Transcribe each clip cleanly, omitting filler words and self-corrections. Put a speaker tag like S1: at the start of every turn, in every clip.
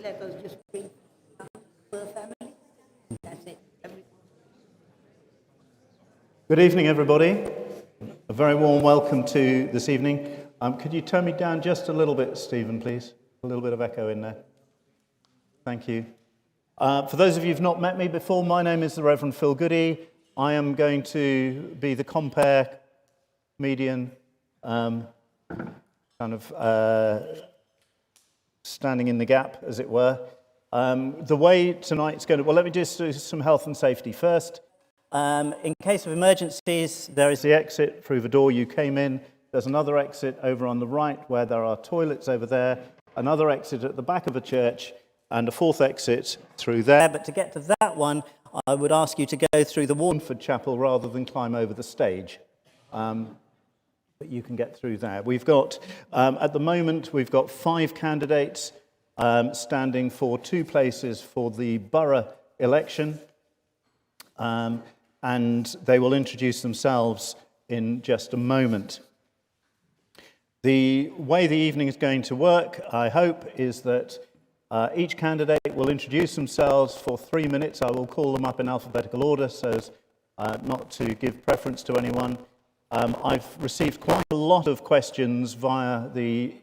S1: let us just bring per family. That's it.
S2: Good evening, everybody. A very warm welcome to this evening. Could you turn me down just a little bit, Stephen, please? A little bit of echo in there. Thank you. For those of you who've not met me before, my name is the Reverend Phil Goody. I am going to be the compere comedian, standing in the gap, as it were. The way tonight's going to... Well, let me just do some health and safety first. In case of emergencies, there is the exit through the door you came in. There's another exit over on the right where there are toilets over there, another exit at the back of the church, and a fourth exit through there. But to get to that one, I would ask you to go through the Warnford Chapel rather than climb over the stage. But you can get through there. We've got, at the moment, we've got 5 candidates standing for 2 places for the borough election. And they will introduce themselves in just a moment. The way the evening is going to work, I hope, is that each candidate will introduce themselves for 3 minutes. I will call them up in alphabetical order so as not to give preference to anyone. I've received quite a lot of questions via the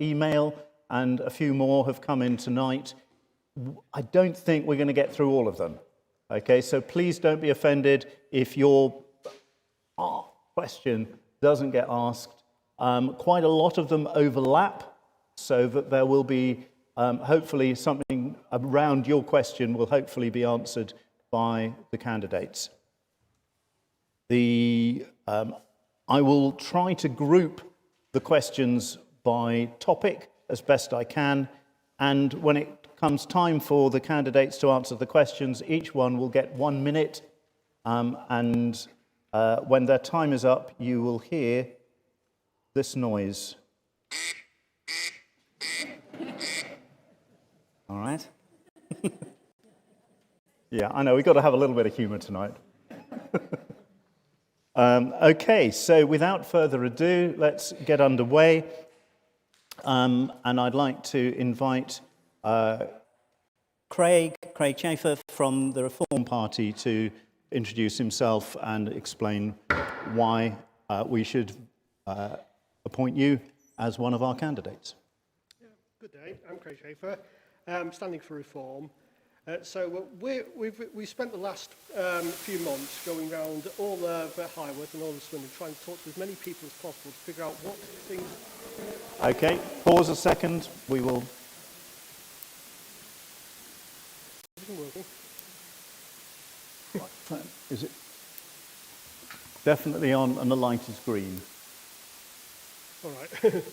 S2: email, and a few more have come in tonight. I don't think we're going to get through all of them. Okay, so please don't be offended if your question doesn't get asked. Quite a lot of them overlap, so that there will be hopefully something around your question will hopefully be answered by the candidates. I will try to group the questions by topic as best I can, and when it comes time for the candidates to answer the questions, each one will get 1 minute, and when their time is up, you will hear this noise. All right? Yeah, I know, we've got to have a little bit of humour tonight. Okay, so without further ado, let's get underway. And I'd like to invite Craig Chafer from the Reform Party to introduce himself and explain why we should appoint you as one of our candidates.
S3: Yeah, good day, I'm Craig Chafer, standing for Reform. So we spent the last few months going around all of Highworth and all of Swindon, trying to talk to as many people as possible to figure out what things...
S2: Okay, pause a second. We will...
S3: Isn't working.
S2: Is it definitely on and the light is green?
S3: All right.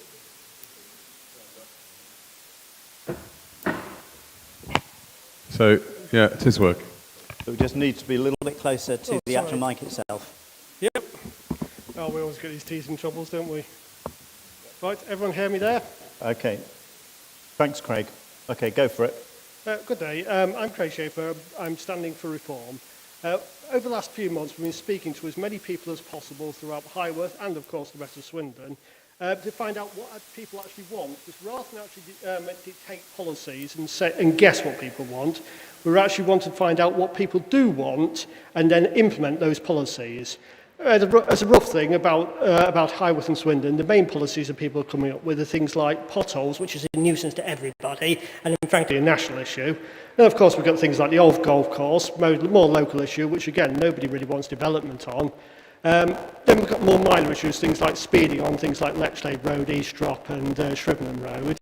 S4: So, yeah, it is working.
S2: So we just need to be a little bit closer to the actual mic itself.
S3: Yep. Oh, we always get these teething troubles, don't we? Right, everyone hear me there?
S2: Okay. Thanks, Craig. Okay, go for it.
S3: Good day. I'm Craig Chafer. I'm standing for Reform. Over the last few months, we've been speaking to as many people as possible throughout Highworth and, of course, the rest of Swindon to find out what people actually want. Because rather than actually dictate policies and guess what people want, we actually want to find out what people do want and then implement those policies. As a rough thing about Highworth and Swindon, the main policies that people are coming up with are things like potholes, which is a nuisance to everybody, and frankly a national issue. And of course we've got things like the old golf course, more local issue, which again nobody really wants development on. Then we've got more minor issues, things like speeding on things like Lechlade Road, Eastrop and Shrivenham Road,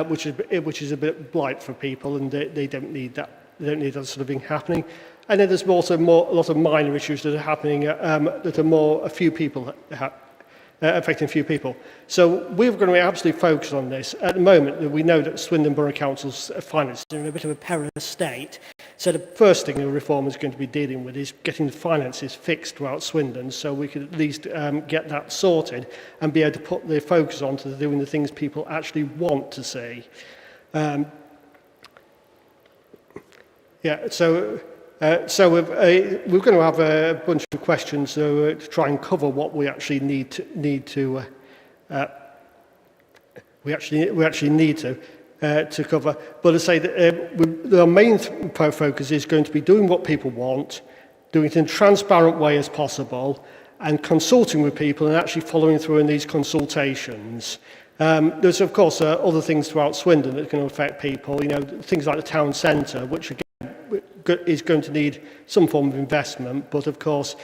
S3: which is a bit blight for people, and they don't need that. They don't need that sort of thing happening. And then there's also a lot of minor issues that are happening that are affecting a few people. So we're going to absolutely focus on this. At the moment, we know that Swindon Borough Council's finances are in a bit of a perilous state. So the first thing the Reform is going to be dealing with is getting the finances fixed throughout Swindon, so we could at least get that sorted and be able to put the focus on to doing the things people actually want to see. So we're going to have a bunch of questions to try and cover what we actually need to. to cover. But I say that the main focus is going to be doing what people want, doing it in a transparent way as possible, and consulting with people and actually following through in these consultations. There's, of course, other things throughout Swindon that can affect people, you know, things like the town centre, which again is going to need some form of investment, but of course,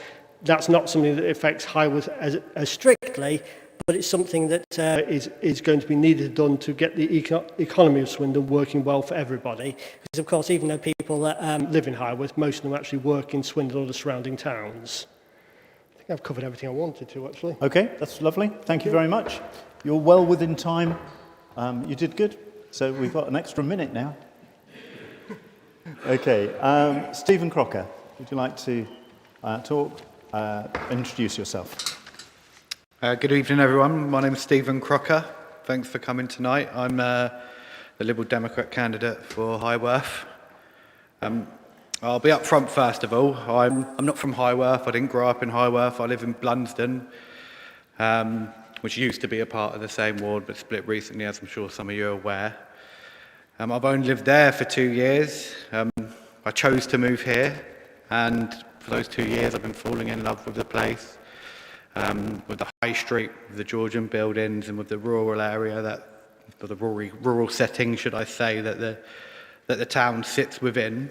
S3: that's not something that affects Highworth as strictly, but it's something that is going to be needed done to get the economy of Swindon working well for everybody. Because, of course, even though people that live in Highworth, most of them actually work in Swindon or the surrounding towns. I think I've covered everything I wanted to, actually.
S2: Okay, that's lovely. Thank you very much. You're well within time. You did good. So we've got an extra minute now. Okay, Stephen Crocker, would you like to talk? Introduce yourself.
S5: Good evening, everyone. My name is Stephen Crocker. Thanks for coming tonight. I'm the Liberal Democrat candidate for Highworth. I'll be up front first of all. I'm not from Highworth. I didn't grow up in Highworth. I live in Blunsdon, which used to be a part of the same ward, but split recently, as I'm sure some of you are aware. I've only lived there for 2 years. I chose to move here, and for those 2 years, I've been falling in love with the place, with the high street, with the Georgian buildings, and with the rural area or the rural setting, should I say, that the town sits within.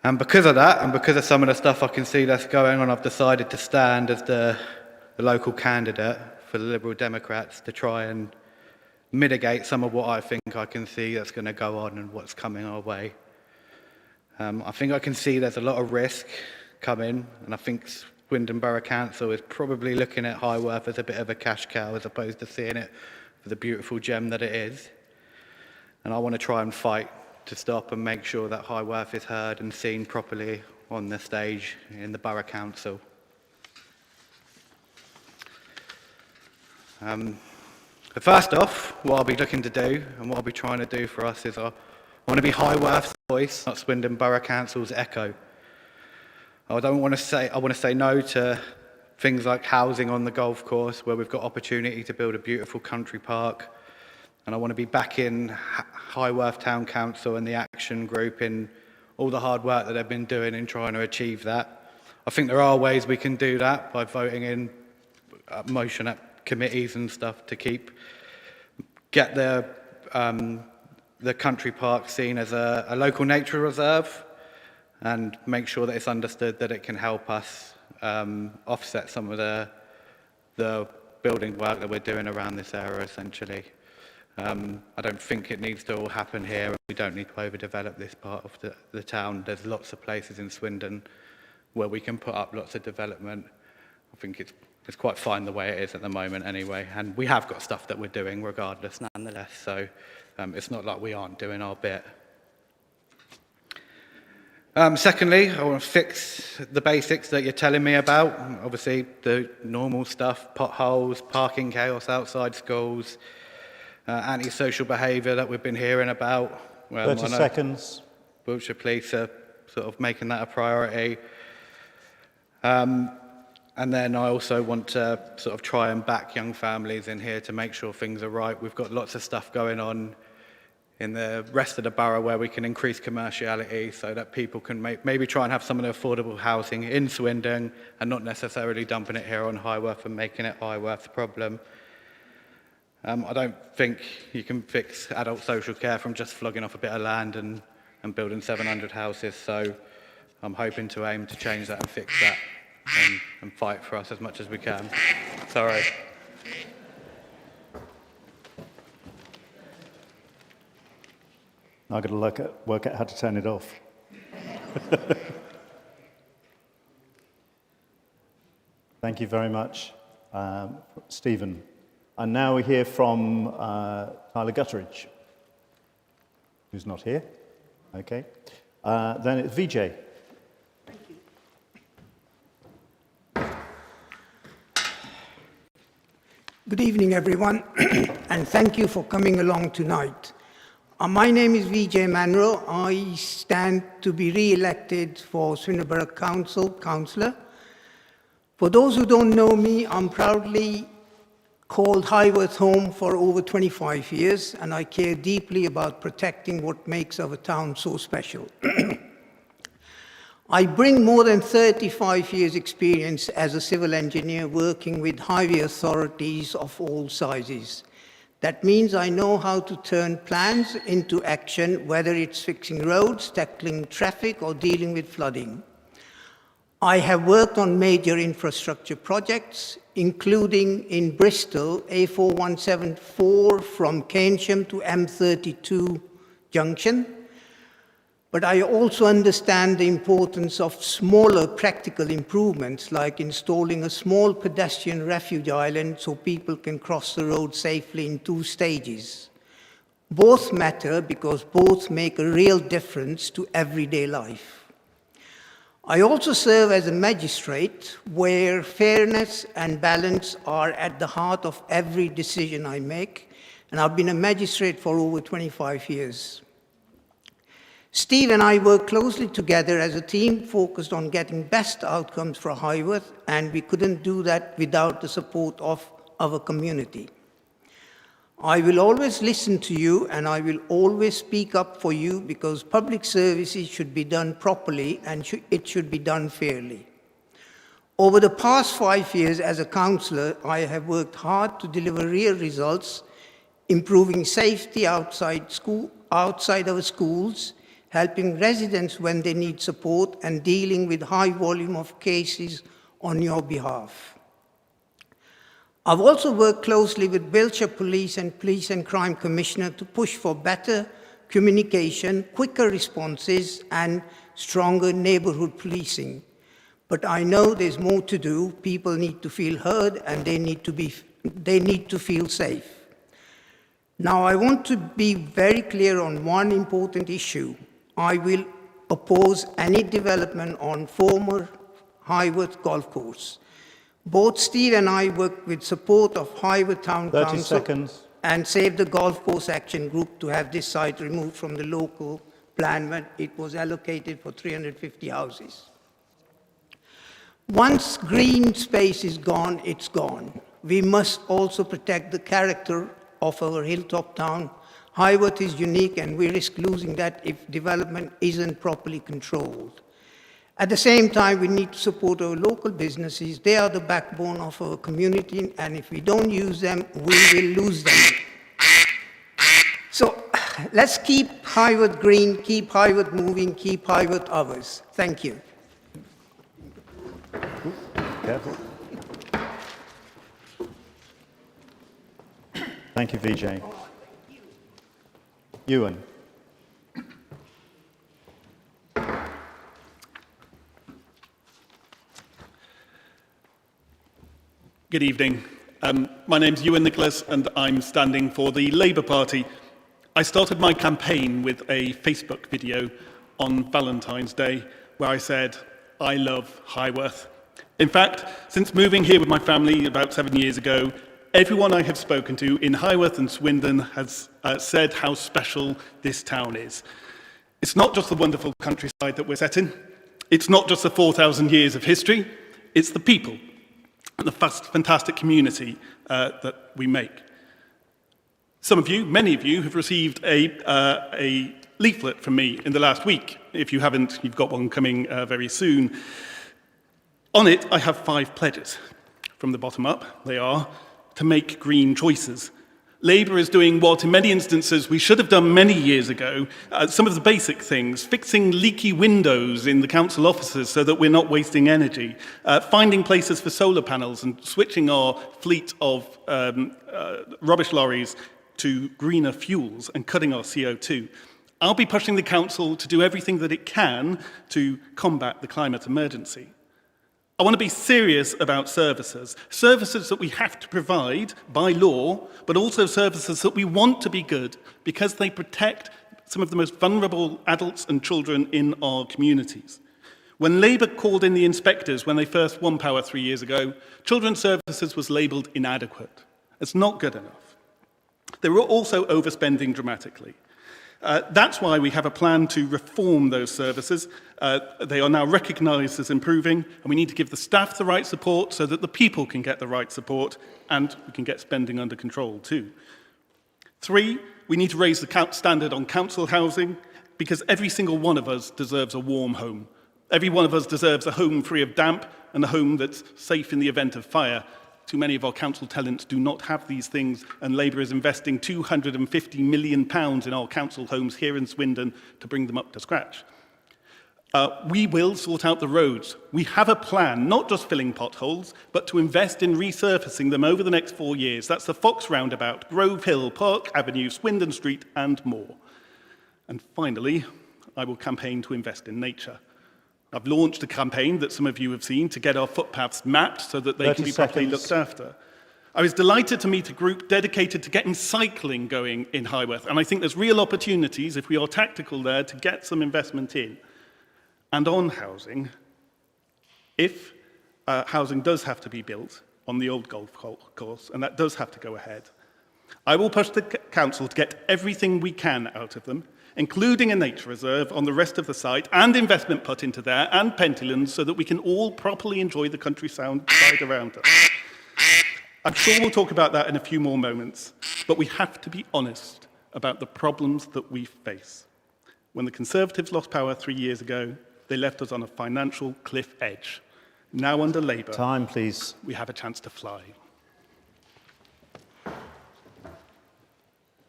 S5: And because of that, and because of some of the stuff I can see that's going on, I've decided to stand as the local candidate for the Liberal Democrats to try and mitigate some of what I think I can see that's going to go on and what's coming our way. I think I can see there's a lot of risk coming, and I think Swindon Borough Council is probably looking at Highworth as a bit of a cash cow as opposed to seeing it for the beautiful gem that it is. And I want to try and fight to stop and make sure that Highworth is heard and seen properly on the stage in the Borough Council. But first off, what I'll be looking to do and what I'll be trying to do for us is I want to be Highworth's voice, not Swindon Borough Council's echo. I want to say no to things like housing on the golf course, where we've got opportunity to build a beautiful country park. And I want to be back in Highworth Town Council and the Action Group in all the hard work that they've been doing in trying to achieve that. I think there are ways we can do that by voting in motion at committees and stuff to get the country park seen as a local nature reserve, and make sure that it's understood that it can help us offset some of the building work that we're doing around this area, essentially. I don't think it needs to all happen here, and we don't need to overdevelop this part of the town. There's lots of places in Swindon where we can put up lots of development. I think it's quite fine the way it is at the moment anyway, and we have got stuff that we're doing regardless nonetheless, so it's not like we aren't doing our bit. Secondly, I want to fix the basics that you're telling me about. Obviously, the normal stuff, potholes, parking chaos outside schools, antisocial behaviour that we've been hearing about.
S2: 30 seconds.
S5: Wiltshire Police are sort of making that a priority. And then I also want to sort of try and back young families in here to make sure things are right. We've got lots of stuff going on in the rest of the borough where we can increase commerciality so that people can maybe try and have some of the affordable housing in Swindon and not necessarily dumping it here on Highworth and making it Highworth's problem. I don't think you can fix adult social care from just flogging off a bit of land and building 700 houses, so I'm hoping to aim to change that and fix that and fight for us as much as we can. Sorry.
S2: I've got to work out how to turn it off. Thank you very much, Stephen. And now we hear from Tyler Gutteridge, who's not here. Okay. Then it's VJ.
S6: Thank you. Good evening, everyone, and thank you for coming along tonight. My name is VJ Manro. I stand to be re-elected for Swindon Borough Council, councillor. For those who don't know me, I'm proudly called Highworth home for over 25 years, and I care deeply about protecting what makes our town so special. I bring more than 35 years' experience as a civil engineer working with highway authorities of all sizes. That means I know how to turn plans into action, whether it's fixing roads, tackling traffic, or dealing with flooding. I have worked on major infrastructure projects, including in Bristol, A4174 from Keynsham to M32 junction. But I also understand the importance of smaller practical improvements, like installing a small pedestrian refuge island so people can cross the road safely in 2 stages. Both matter because both make a real difference to everyday life. I also serve as a magistrate, where fairness and balance are at the heart of every decision I make, and I've been a magistrate for over 25 years. Steve and I work closely together as a team focused on getting best outcomes for Highworth, and we couldn't do that without the support of our community. I will always listen to you, and I will always speak up for you, because public services should be done properly and it should be done fairly. Over the past 5 years as a councillor, I have worked hard to deliver real results, improving safety outside our schools, helping residents when they need support, and dealing with high volume of cases on your behalf. I've also worked closely with Wiltshire Police and Police and Crime Commissioner to push for better communication, quicker responses, and stronger neighbourhood policing. But I know there's more to do. People need to feel heard, and they need to feel safe. Now, I want to be very clear on one important issue. I will oppose any development on former Highworth Golf Course. Both Steve and I worked with support of Highworth Town
S2: 30
S6: Council
S2: seconds.
S6: and Save the Golf Course Action Group to have this site removed from the local plan when it was allocated for 350 houses. Once green space is gone, it's gone. We must also protect the character of our hilltop town. Highworth is unique, and we risk losing that if development isn't properly controlled. At the same time, we need to support our local businesses. They are the backbone of our community, and if we don't use them, we will lose them. So let's keep Highworth green, keep Highworth moving, keep Highworth ours. Thank you.
S2: Careful. Thank you, VJ. Ewan.
S7: Good evening. My name's Ewan Nicholas, and I'm standing for the Labour Party. I started my campaign with a Facebook video on Valentine's Day where I said, I love Highworth. In fact, since moving here with my family about 7 years ago, everyone I have spoken to in Highworth and Swindon has said how special this town is. It's not just the wonderful countryside that we're set in. It's not just the 4,000 years of history. It's the people and the fantastic community that we make. Some of you, many of you, have received a leaflet from me in the last week. If you haven't, you've got one coming very soon. On it, I have 5 pledges. From the bottom up, they are to make green choices. Labour is doing what, in many instances, we should have done many years ago. Some of the basic things, fixing leaky windows in the council offices so that we're not wasting energy, finding places for solar panels and switching our fleet of rubbish lorries to greener fuels and cutting our CO2. I'll be pushing the council to do everything that it can to combat the climate emergency. I want to be serious about services that we have to provide by law, but also services that we want to be good because they protect some of the most vulnerable adults and children in our communities. When Labour called in the inspectors when they first won power 3 years ago, children's services was labelled inadequate. It's not good enough. They were also overspending dramatically. That's why we have a plan to reform those services. They are now recognised as improving, and we need to give the staff the right support so that the people can get the right support, and we can get spending under control too. 3, we need to raise the standard on council housing, because every single one of us deserves a warm home. Every one of us deserves a home free of damp and a home that's safe in the event of fire. Too many of our council tenants do not have these things, and Labour is investing £250 million in our council homes here in Swindon to bring them up to scratch. We will sort out the roads. We have a plan, not just filling potholes, but to invest in resurfacing them over the next 4 years. That's the Fox Roundabout, Grove Hill, Park Avenue, Swindon Street, and more. And finally, I will campaign to invest in nature. I've launched a campaign that some of you have seen to get our footpaths mapped so that they can be properly looked after. I was delighted to meet a group dedicated to getting cycling going in Highworth, and I think there's real opportunities, if we are tactical there, to get some investment in. And on housing, if housing does have to be built on the old golf course, and that does have to go ahead, I will push the council to get everything we can out of them, including a nature reserve on the rest of the site and investment put into there and Pentylands so that we can all properly enjoy the countryside around us. I'm sure we'll talk about that in a few more moments, but we have to be honest about the problems that we face. When the Conservatives lost power 3 years ago, they left us on a financial cliff edge. Now under Labour,
S2: Time, please.
S7: we have a chance to fly.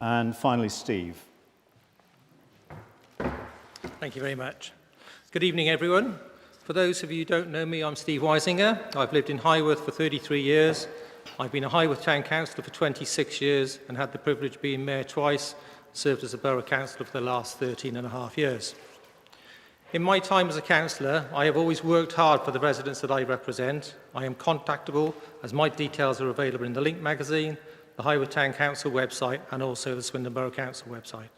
S2: And finally, Steve.
S8: Thank you very much. Good evening, everyone. For those of you who don't know me, I'm Steve Weisinger. I've lived in Highworth for 33 years. I've been a Highworth Town Councillor for 26 years and had the privilege of being Mayor twice, served as a Borough Councillor for the last 13 and a half years. In my time as a councillor, I have always worked hard for the residents that I represent. I am contactable, as my details are available in the Link magazine, the Highworth Town Council website, and also the Swindon Borough Council website.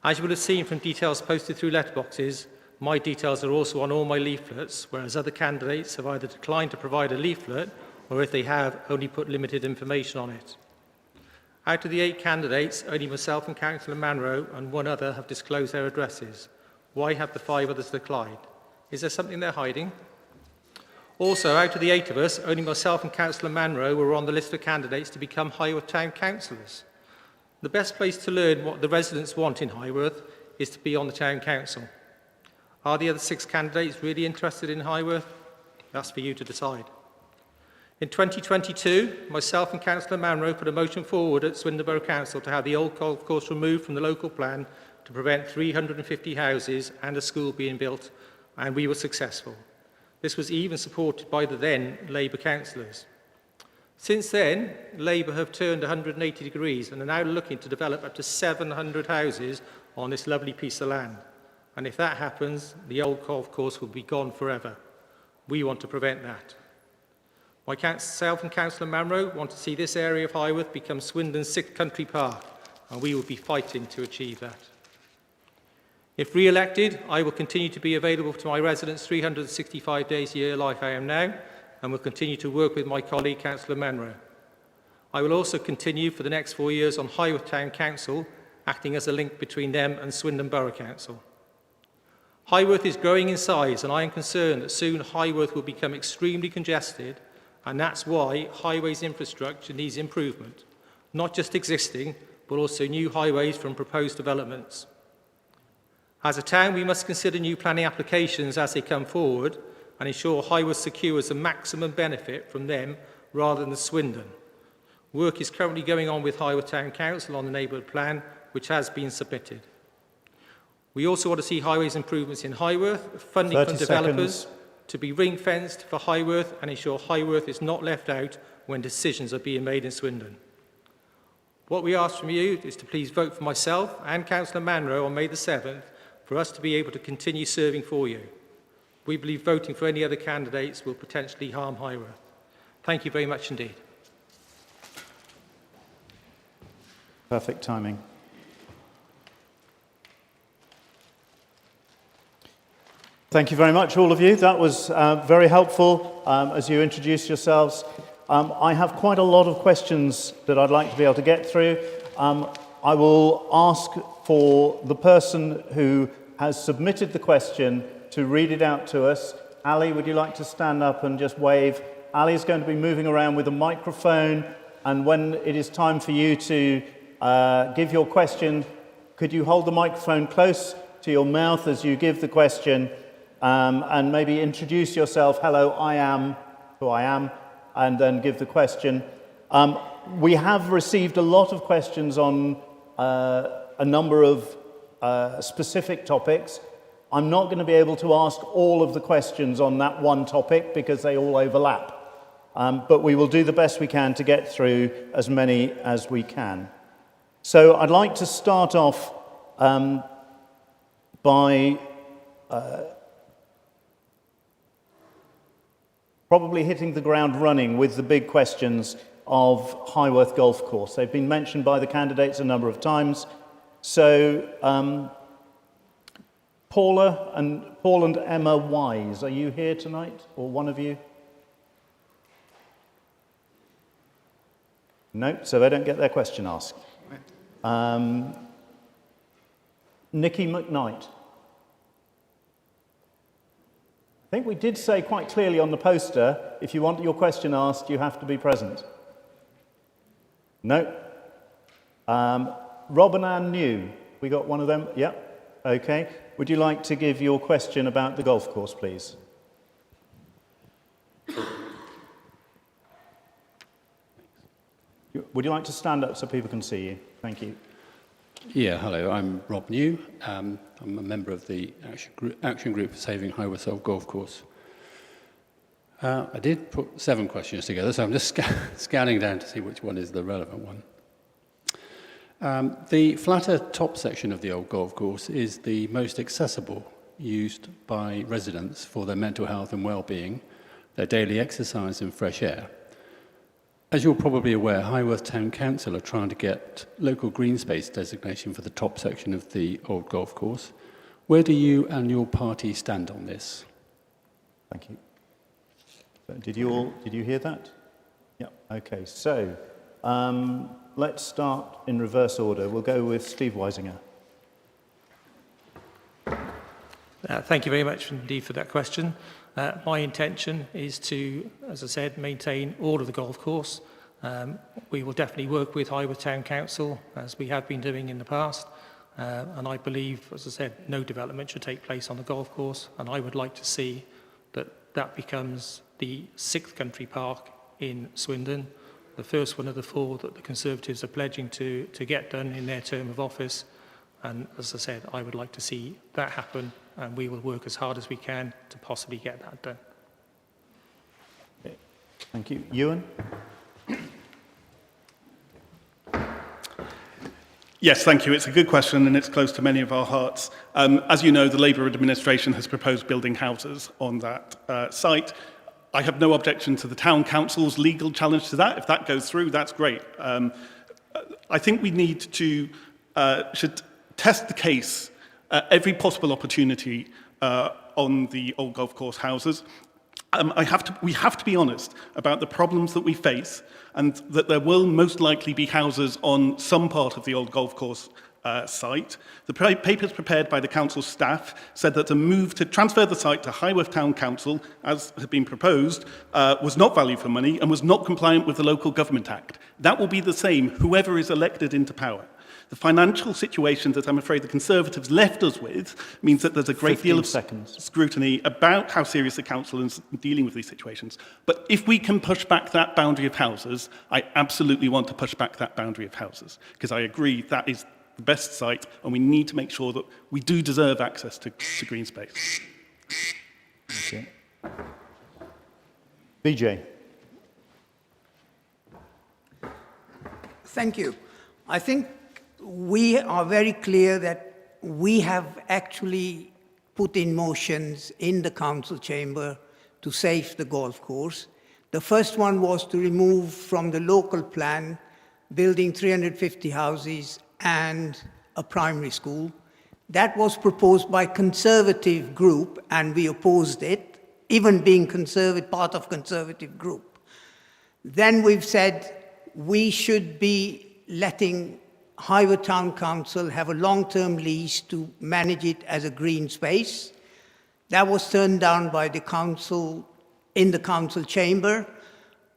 S8: As you will have seen from details posted through letterboxes, my details are also on all my leaflets, whereas other candidates have either declined to provide a leaflet, or if they have, only put limited information on it. Out of the 8 candidates, only myself and Councillor Manro and one other have disclosed their addresses. Why have the 5 others declined? Is there something they're hiding? Also, out of the 8 of us, only myself and Councillor Manro were on the list of candidates to become Highworth Town Councillors. The best place to learn what the residents want in Highworth is to be on the Town Council. Are the other 6 candidates really interested in Highworth? That's for you to decide. In 2022, myself and Councillor Manro put a motion forward at Swindon Borough Council to have the old golf course removed from the local plan to prevent 350 houses and a school being built, and we were successful. This was even supported by the then Labour councillors. Since then, Labour have turned 180 degrees and are now looking to develop up to 700 houses on this lovely piece of land. And if that happens, the old golf course will be gone forever. We want to prevent that. Myself and Councillor Manro want to see this area of Highworth become Swindon's 6th country park, and we will be fighting to achieve that. If re-elected, I will continue to be available to my residents 365 days a year like I am now, and will continue to work with my colleague, Councillor Manro. I will also continue for the next 4 years on Highworth Town Council, acting as a link between them and Swindon Borough Council. Highworth is growing in size, and I am concerned that soon Highworth will become extremely congested, and that's why highways infrastructure needs improvement, not just existing, but also new highways from proposed developments. As a town, we must consider new planning applications as they come forward and ensure Highworth secures the maximum benefit from them rather than Swindon. Work is currently going on with Highworth Town Council on the neighbourhood plan, which has been submitted. We also want to see highways improvements in Highworth, funding from developers to be ring-fenced for Highworth and ensure Highworth is not left out when decisions are being made in Swindon. What we ask from you is to please vote for myself and Councillor Manro on May the 7th for us to be able to continue serving for you. We believe voting for any other candidates will potentially harm Highworth. Thank you very much indeed.
S2: Perfect timing. Thank you very much, all of you. That was very helpful as you introduced yourselves. I have quite a lot of questions that I'd like to be able to get through. I will ask for the person who has submitted the question to read it out to us. Ali, would you like to stand up and just wave? Ali is going to be moving around with a microphone, and when it is time for you to give your question, could you hold the microphone close to your mouth as you give the question, and maybe introduce yourself. Hello, I am who I am, and then give the question. We have received a lot of questions on a number of specific topics. I'm not going to be able to ask all of the questions on that one topic because they all overlap. But we will do the best we can to get through as many as we can. So I'd like to start off by probably hitting the ground running with the big questions of Highworth Golf Course. They've been mentioned by the candidates a number of times. So Paul and Emma Wise, are you here tonight, or one of you? No, so they don't get their question asked. Nikki McKnight. I think we did say quite clearly on the poster, if you want your question asked, you have to be present. No. Rob and Ann New, we got one of them? Yeah, okay. Would you like to give your question about the golf course, please? Would you like to stand up so people can see you? Thank you.
S9: Yeah, hello, I'm Rob New. I'm a member of the Action Group for Saving Highworth Golf Course. I did put 7 questions together, so I'm just scanning down to see which one is the relevant one. The flatter top section of the old golf course is the most accessible, used by residents for their mental health and well-being, their daily exercise and fresh air. As you're probably aware, Highworth Town Council are trying to get local green space designation for the top section of the old golf course. Where do you and your party stand on this?
S2: Thank you. Did you hear that? Yeah, okay. So let's start in reverse order. We'll go with Steve Weisinger.
S8: Thank you very much indeed for that question. My intention is to, as I said, maintain all of the golf course. We will definitely work with Highworth Town Council, as we have been doing in the past. And I believe, as I said, no development should take place on the golf course. And I would like to see that that becomes the 6th country park in Swindon, the first one of the 4 that the Conservatives are pledging to get done in their term of office. And as I said, I would like to see that happen, and we will work as hard as we can to possibly get that done.
S2: Okay. Thank you. Ewan?
S7: Yes, thank you. It's a good question and it's close to many of our hearts. As you know, the Labour administration has proposed building houses on that site. I have no objection to the town council's legal challenge to that. If that goes through, that's great. I think we need to should test the case at every possible opportunity on the old golf course houses. We have to be honest about the problems that we face, and that there will most likely be houses on some part of the old golf course site. The papers prepared by the council staff said that the move to transfer the site to Highworth Town Council, as had been proposed, was not value for money and was not compliant with the Local Government Act. That will be the same, whoever is elected into power. The financial situation that I'm afraid the Conservatives left us with means that there's a great deal of scrutiny about how serious the council is dealing with these situations. But if we can push back that boundary of houses, I absolutely want to push back that boundary of houses, because I agree that is the best site, and we need to make sure that we do deserve access to green space.
S2: Okay. BJ.
S6: Thank you. I think we are very clear that we have actually put in motions in the council chamber to save the golf course. The first one was to remove from the local plan building 350 houses and a primary school. That was proposed by Conservative group, and we opposed it, even being part of Conservative group. Then we've said we should be letting Highworth Town Council have a long-term lease to manage it as a green space. That was turned down by the council in the council chamber.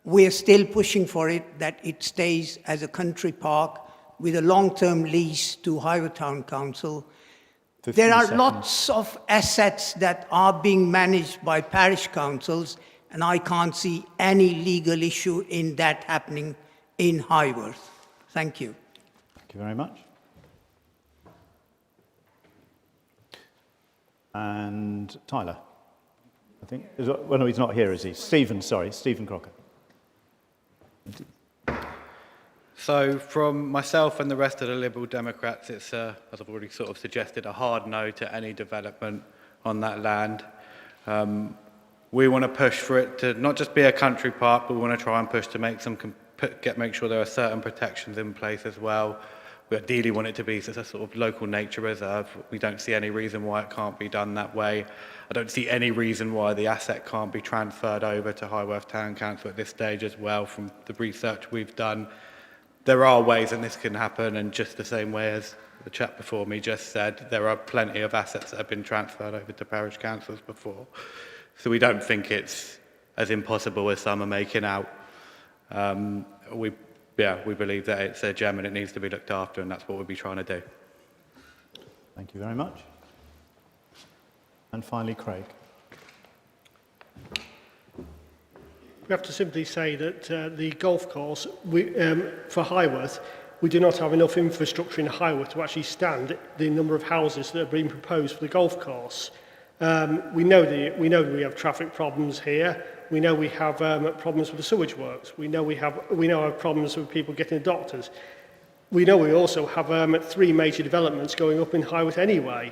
S6: We're still pushing for it, that it stays as a country park with a long-term lease to Highworth Town Council. There are lots of assets that are being managed by parish councils, and I can't see any legal issue in that happening in Highworth. Thank you.
S2: Thank you very much. And Tyler, I think. Well, no, he's not here, is he? Stephen, sorry, Stephen Crocker.
S5: So from myself and the rest of the Liberal Democrats, it's, as I've already sort of suggested, a hard no to any development on that land. We want to push for it to not just be a country park, but we want to try and push to make sure there are certain protections in place as well. We ideally want it to be a sort of local nature reserve. We don't see any reason why it can't be done that way. I don't see any reason why the asset can't be transferred over to Highworth Town Council at this stage as well. From the research we've done, there are ways that this can happen, and just the same way as the chap before me just said, there are plenty of assets that have been transferred over to parish councils before. So we don't think it's as impossible as some are making out. We believe that it's a gem and it needs to be looked after, and that's what we'll be trying to do.
S2: Thank you very much. And finally, Craig.
S3: We have to simply say that the golf course for Highworth, we do not have enough infrastructure in Highworth to actually stand the number of houses that are being proposed for the golf course. We know that we have traffic problems here. We know we have problems with the sewage works. We know we have problems with people getting to doctors. We know we also have 3 major developments going up in Highworth anyway.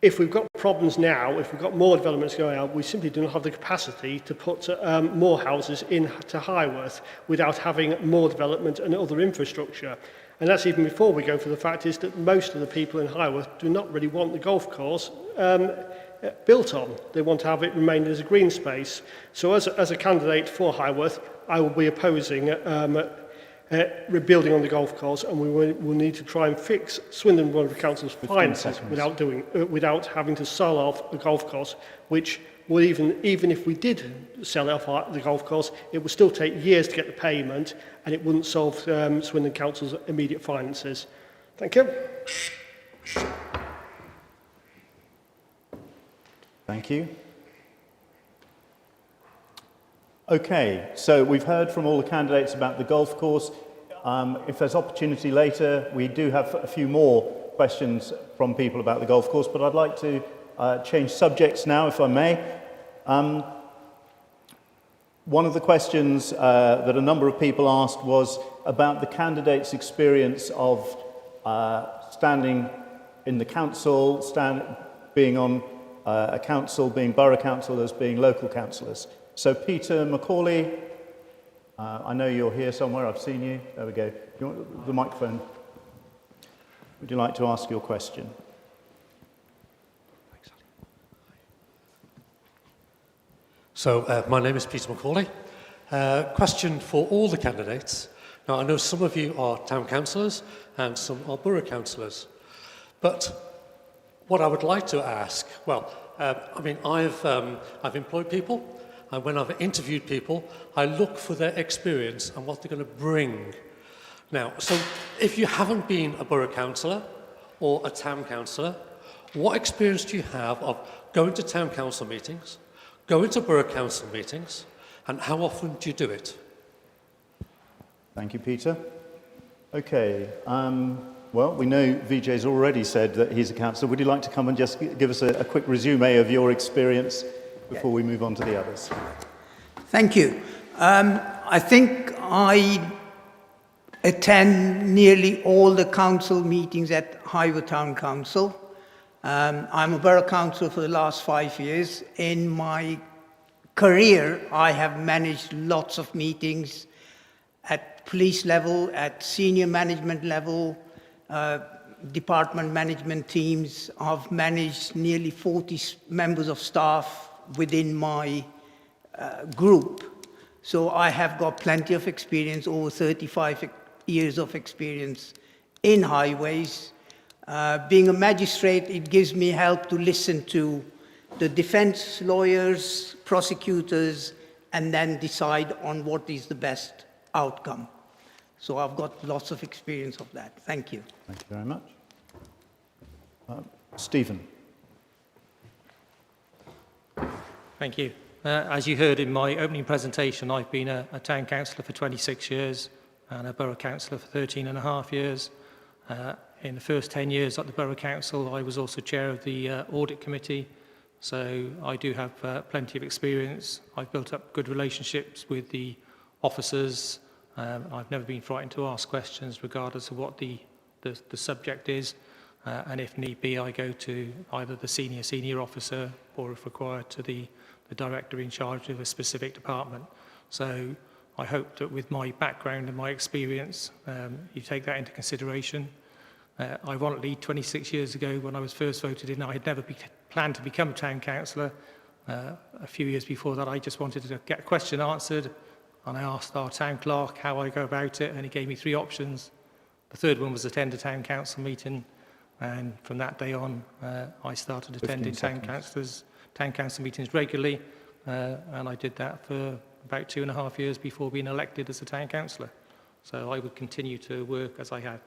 S3: If we've got problems now, if we've got more developments going on, we simply do not have the capacity to put more houses into Highworth without having more development and other infrastructure. And that's even before we go for the fact is that most of the people in Highworth do not really want the golf course built on. They want to have it remain as a green space. So as a candidate for Highworth, I will be opposing rebuilding on the golf course, and we will need to try and fix Swindon Borough Council's finances without having to sell off the golf course, which will even if we did sell off the golf course, it would still take years to get the payment, and it wouldn't solve Swindon Council's immediate finances. Thank you.
S2: Thank you. Okay, so we've heard from all the candidates about the golf course. If there's opportunity later, we do have a few more questions from people about the golf course, but I'd like to change subjects now, if I may. One of the questions that a number of people asked was about the candidates' experience of standing in the council, being on a council, being borough councillors, being local councillors. So Peter Macaulay, I know you're here somewhere, I've seen you. There we go. You want the microphone? Would you like to ask your question?
S10: So my name is Peter Macaulay. Question for all the candidates. Now I know some of you are town councillors and some are borough councillors. But what I would like to ask, well, I've employed people. And when I've interviewed people, I look for their experience and what they're going to bring. Now, so if you haven't been a borough councillor or a town councillor, what experience do you have of going to town council meetings, going to borough council meetings, and how often do you do it?
S2: Thank you, Peter. Okay, well, we know Vijay's already said that he's a councillor. Would you like to come and just give us a quick resume of your experience before we move on to the others?
S6: Thank you. I think I attend nearly all the council meetings at Highworth Town Council. I'm a borough councillor for the last 5 years. In my career, I have managed lots of meetings at police level, at senior management level, department management teams. I've managed nearly 40 members of staff within my group. So I have got plenty of experience, over 35 years of experience in highways. Being a magistrate, it gives me help to listen to the defense lawyers, prosecutors, and then decide on what is the best outcome. So I've got lots of experience of that. Thank you.
S2: Thank you very much. Stephen.
S8: Thank you. As you heard in my opening presentation, I've been a town councillor for 26 years and a borough councillor for 13 and a half years. In the first 10 years at the Borough Council, I was also chair of the Audit Committee, so I do have plenty of experience. I've built up good relationships with the officers. I've never been frightened to ask questions regardless of what the subject is, and if need be, I go to either the senior officer or, if required, to the director in charge of a specific department. So I hope that with my background and my experience, you take that into consideration. Ironically, 26 years ago, when I was first voted in, I had never planned to become a town councillor. A few years before that, I just wanted to get a question answered, and I asked our town clerk how I go about it, and he gave me 3 options. The third one was attend a town council meeting, and from that day on, I started attending town council meetings regularly, and I did that for about 2.5 years before being elected as a town councillor. So I would continue to work as I have.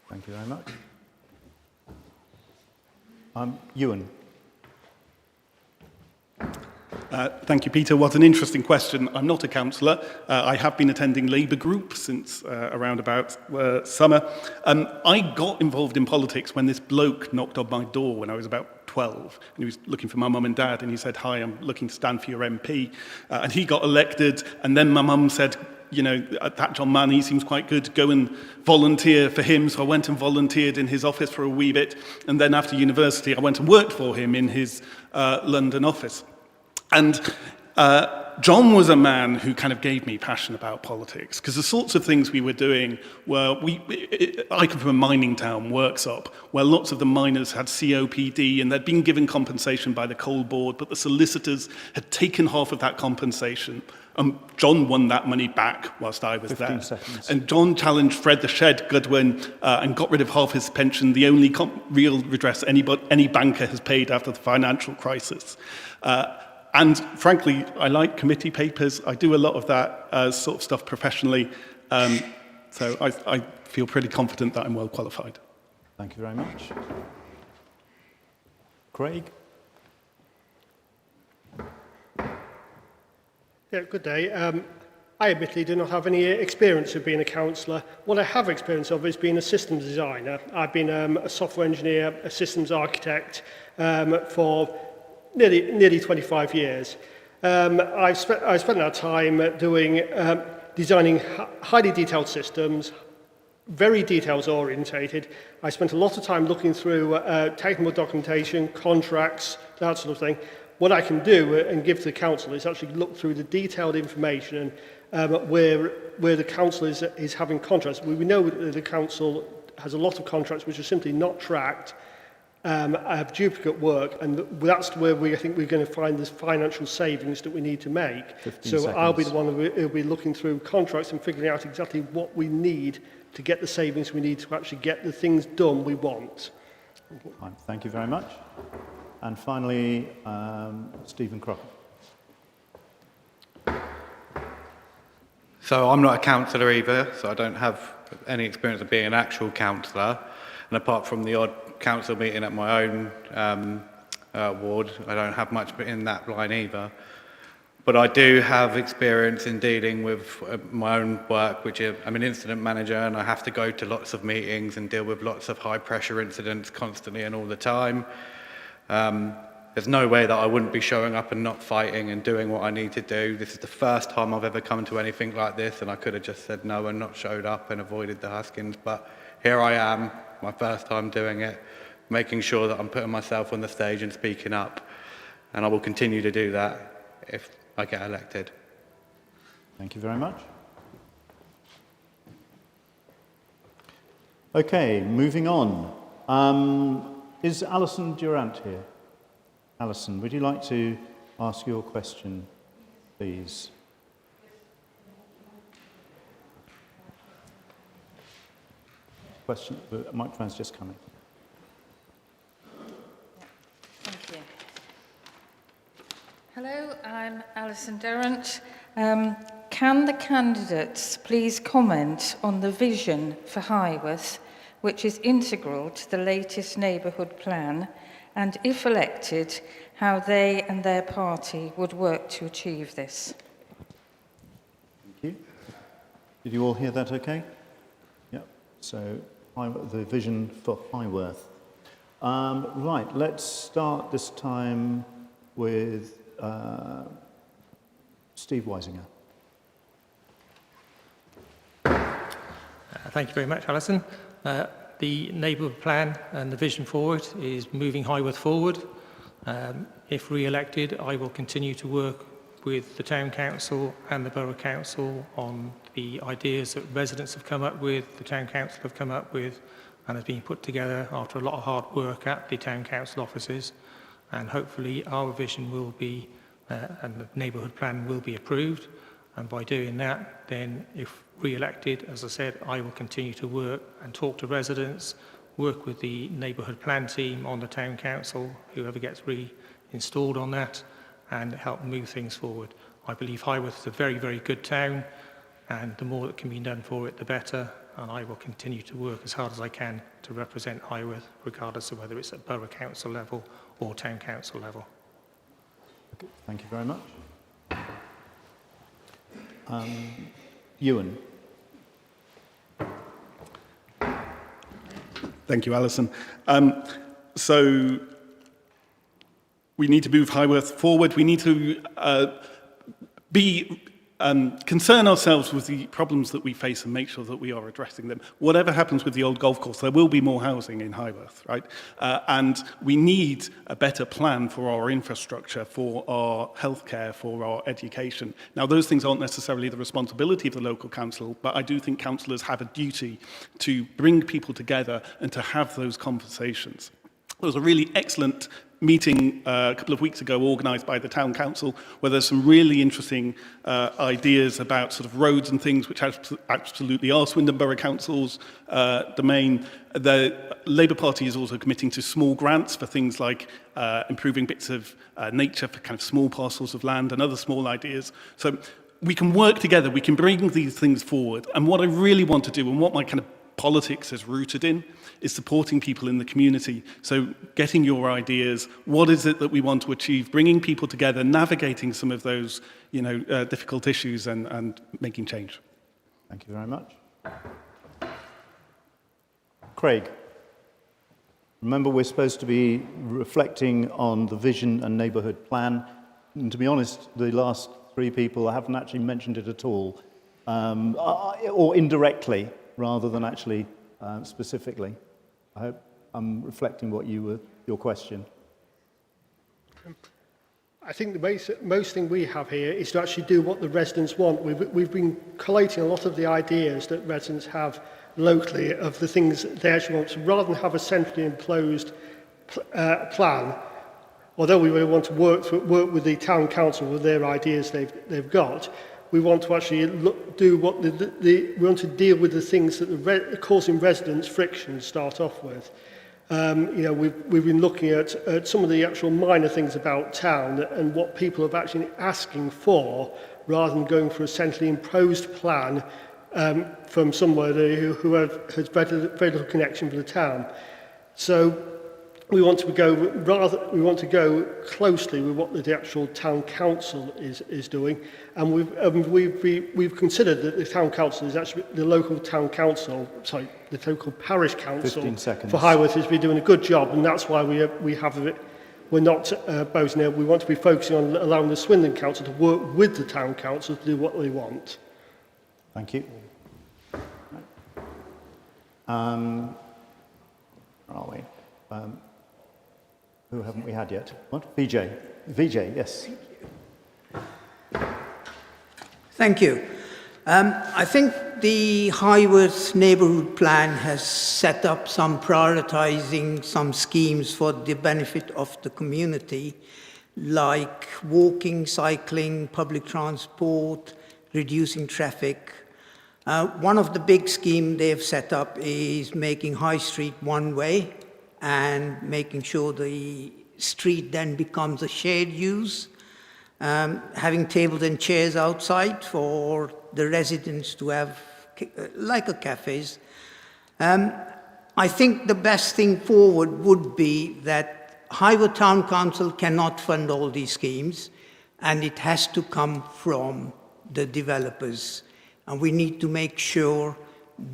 S2: Thank you very much. Ewan.
S7: Thank you, Peter. What an interesting question. I'm not a councillor. I have been attending Labour Group since around about summer. I got involved in politics when this bloke knocked on my door when I was about 12. And he was looking for my mum and dad, and he said, "Hi, I'm looking to stand for your MP." And he got elected, and then my mum said, you know, that John Mann, he seems quite good, go and volunteer for him. So I went and volunteered in his office for a wee bit. And then after university, I went and worked for him in his London office. And John was a man who kind of gave me passion about politics, because the sorts of things we were doing were, I come from a mining town, Worksop, where lots of the miners had COPD and they'd been given compensation by the coal board, but the solicitors had taken half of that compensation. John won that money back whilst I was
S2: 15
S7: there.
S2: seconds.
S7: And John challenged Fred the Shed Goodwin and got rid of half his pension, the only real redress any banker has paid after the financial crisis. And frankly, I like committee papers. I do a lot of that sort of stuff professionally. So I feel pretty confident that I'm well qualified.
S2: Thank you very much. Craig?
S3: Yeah, good day. I admittedly do not have any experience of being a councillor. What I have experience of is being a systems designer. I've been a software engineer, a systems architect for nearly 25 years. I spent that time designing highly detailed systems, very details orientated. I spent a lot of time looking through technical documentation, contracts, that sort of thing. What I can do and give to the council is actually look through the detailed information where the council is having contracts. We know that the council has a lot of contracts which are simply not tracked, have duplicate work, and that's where I think we're going to find this financial savings that we need to make. So I'll be the one who will be looking through contracts and figuring out exactly what we need to get the savings we need to actually get the things done we want.
S2: Thank you very much. And finally, Stephen Crocker.
S5: So I'm not a councillor either, so I don't have any experience of being an actual councillor. And apart from the odd council meeting at my own ward, I don't have much in that line either. But I do have experience in dealing with my own work, which I'm an incident manager, and I have to go to lots of meetings and deal with lots of high pressure incidents constantly and all the time. There's no way that I wouldn't be showing up and not fighting and doing what I need to do. This is the first time I've ever come to anything like this, and I could have just said no and not showed up and avoided the Huskins, but here I am, my first time doing it, making sure that I'm putting myself on the stage and speaking up, and I will continue to do that if I get elected.
S2: Thank you very much. Okay, moving on. Is Alison Durant here? Alison, would you like to ask your question, please? question. The microphone's just coming.
S11: Thank you. Hello, I'm Alison Durrant. Can the candidates please comment on the vision for Highworth, which is integral to the latest neighbourhood plan, and if elected, how they and their party would work to achieve this?
S2: Thank you. Did you all hear that okay? Yeah. So the vision for Highworth. Right, let's start this time with Steve Weisinger.
S8: Thank you very much, Alison. The neighbourhood plan and the vision forward is moving Highworth forward. If re-elected, I will continue to work with the Town Council and the Borough Council on the ideas that residents have come up with, the Town Council have come up with, and has been put together after a lot of hard work at the Town Council offices. And hopefully our vision will be, and the neighbourhood plan will be approved. And by doing that, then if re-elected, as I said, I will continue to work and talk to residents, work with the neighbourhood plan team on the Town Council, whoever gets reinstalled on that, and help move things forward. I believe Highworth is a very, very good town, and the more that can be done for it, the better. And I will continue to work as hard as I can to represent Highworth, regardless of whether it's at Borough Council level or Town Council level.
S2: Okay, thank you very much. Ewan.
S7: Thank you, Alison. So we need to move Highworth forward. We need to concern ourselves with the problems that we face and make sure that we are addressing them. Whatever happens with the old golf course, there will be more housing in Highworth, right? And we need a better plan for our infrastructure, for our healthcare, for our education. Now, those things aren't necessarily the responsibility of the local council, but I do think councillors have a duty to bring people together and to have those conversations. There was a really excellent meeting a couple of weeks ago organised by the Town Council where there's some really interesting ideas about sort of roads and things which absolutely are Swindon Borough Council's domain. The Labour Party is also committing to small grants for things like improving bits of nature for kind of small parcels of land and other small ideas. So we can work together, we can bring these things forward. And what I really want to do and what my kind of politics is rooted in is supporting people in the community. So getting your ideas, what is it that we want to achieve, bringing people together, navigating some of those difficult issues and making change.
S2: Thank you very much. Craig, remember we're supposed to be reflecting on the vision and neighbourhood plan. And to be honest, the last three people haven't actually mentioned it at all, or indirectly, rather than actually specifically. I hope I'm reflecting what your question.
S3: I think the most thing we have here is to actually do what the residents want. We've been collating a lot of the ideas that residents have locally of the things they actually want. So rather than have a centrally enclosed plan, although we really want to work with the town council with their ideas they've got, we want to actually do what we want to deal with the things that are causing residents friction to start off with. We've been looking at some of the actual minor things about town and what people are actually asking for, rather than going for a centrally imposed plan from somebody who has very little connection with the town. So we want to go closely with what the actual town council is doing, and we've considered that the town council is actually the local town council, sorry, the local parish council for Highworth has been doing a good job, and that's why we have it. We're not boasting it. We want to be focusing on allowing the Swindon Council to work with the town council to do what they want.
S2: Thank you. Where are we? Who haven't we had yet? What? VJ. VJ, yes.
S6: Thank you. I think the Highworth neighbourhood plan has set up some prioritising some schemes for the benefit of the community, like walking, cycling, public transport, reducing traffic. One of the big schemes they've set up is making High Street one-way and making sure the street then becomes a shared use, having tables and chairs outside for the residents to have, like a cafes. I think the best thing forward would be that Highworth Town Council cannot fund all these schemes, and it has to come from the developers. And we need to make sure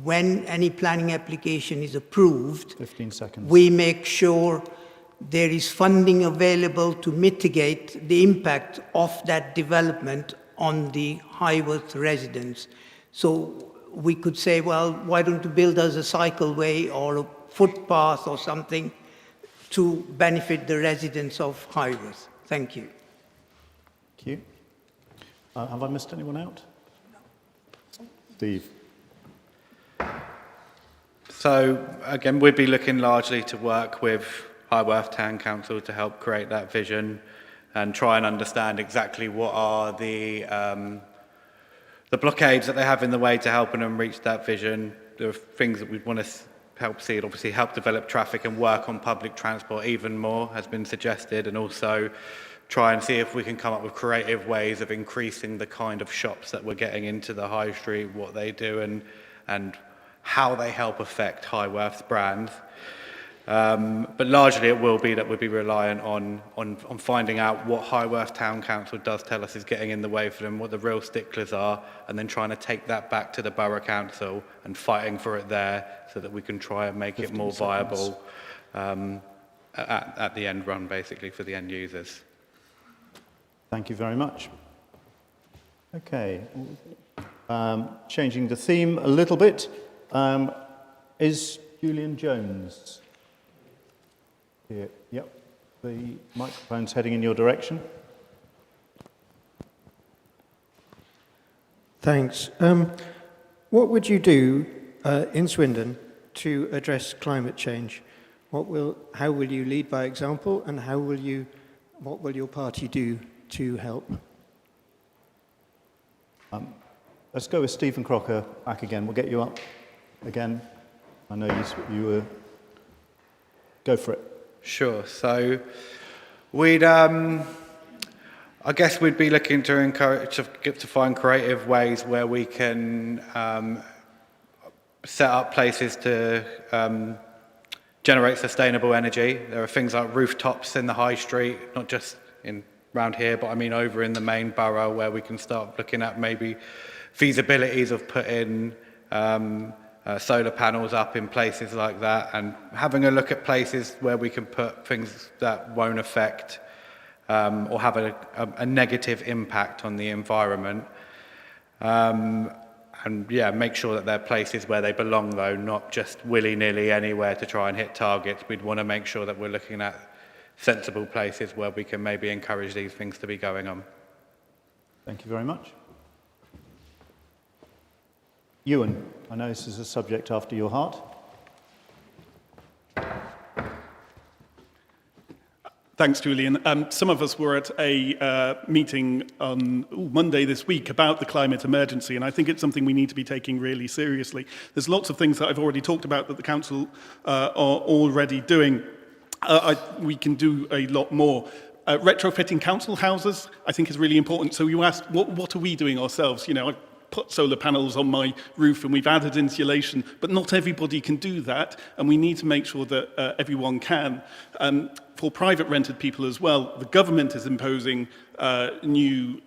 S6: when any planning application is approved,
S2: 15 seconds.
S6: we make sure there is funding available to mitigate the impact of that development on the Highworth residents. So we could say, well, why don't you build us a cycleway or a footpath or something to benefit the residents of Highworth? Thank you.
S2: Thank you. Have I missed anyone out? Steve.
S5: So again, we'd be looking largely to work with Highworth Town Council to help create that vision and try and understand exactly what are the blockades that they have in the way to helping them reach that vision. There are things that we'd want to help see, obviously help develop traffic and work on public transport even more has been suggested, and also try and see if we can come up with creative ways of increasing the kind of shops that we're getting into the high street, what they do and how they help affect Highworth's brand. But largely it will be that we'll be reliant on finding out what Highworth Town Council does tell us is getting in the way for them, what the real sticklers are, and then trying to take that back to the Borough Council and fighting for it there so that we can try and make it more viable at the end run, basically, for the end users.
S2: Thank you very much. Okay. Changing the theme a little bit. Is Julian Jones here? Yep. The microphone's heading in your direction.
S12: Thanks. What would you do in Swindon to address climate change? How will you lead by example, and what will your party do to help?
S2: Let's go with Stephen Crocker back again. We'll get you up again. I know you were... Go for it.
S5: Sure. So we'd, I guess we'd be looking to encourage to find creative ways where we can set up places to generate sustainable energy. There are things like rooftops in the high street, not just around here, but I mean over in the main borough, where we can start looking at maybe feasibilities of putting solar panels up in places like that, and having a look at places where we can put things that won't affect or have a negative impact on the environment. And yeah, make sure that they're places where they belong, though, not just willy-nilly anywhere to try and hit targets. We'd want to make sure that we're looking at sensible places where we can maybe encourage these things to be going on.
S2: Thank you very much. Ewan, I know this is a subject after your heart.
S7: Thanks, Julian. Some of us were at a meeting on Monday this week about the climate emergency, and I think it's something we need to be taking really seriously. There's lots of things that I've already talked about that the council are already doing. We can do a lot more. Retrofitting council houses, I think, is really important. So you asked, what are we doing ourselves? You know, I put solar panels on my roof and we've added insulation, but not everybody can do that, and we need to make sure that everyone can. For private rented people as well, the government is imposing new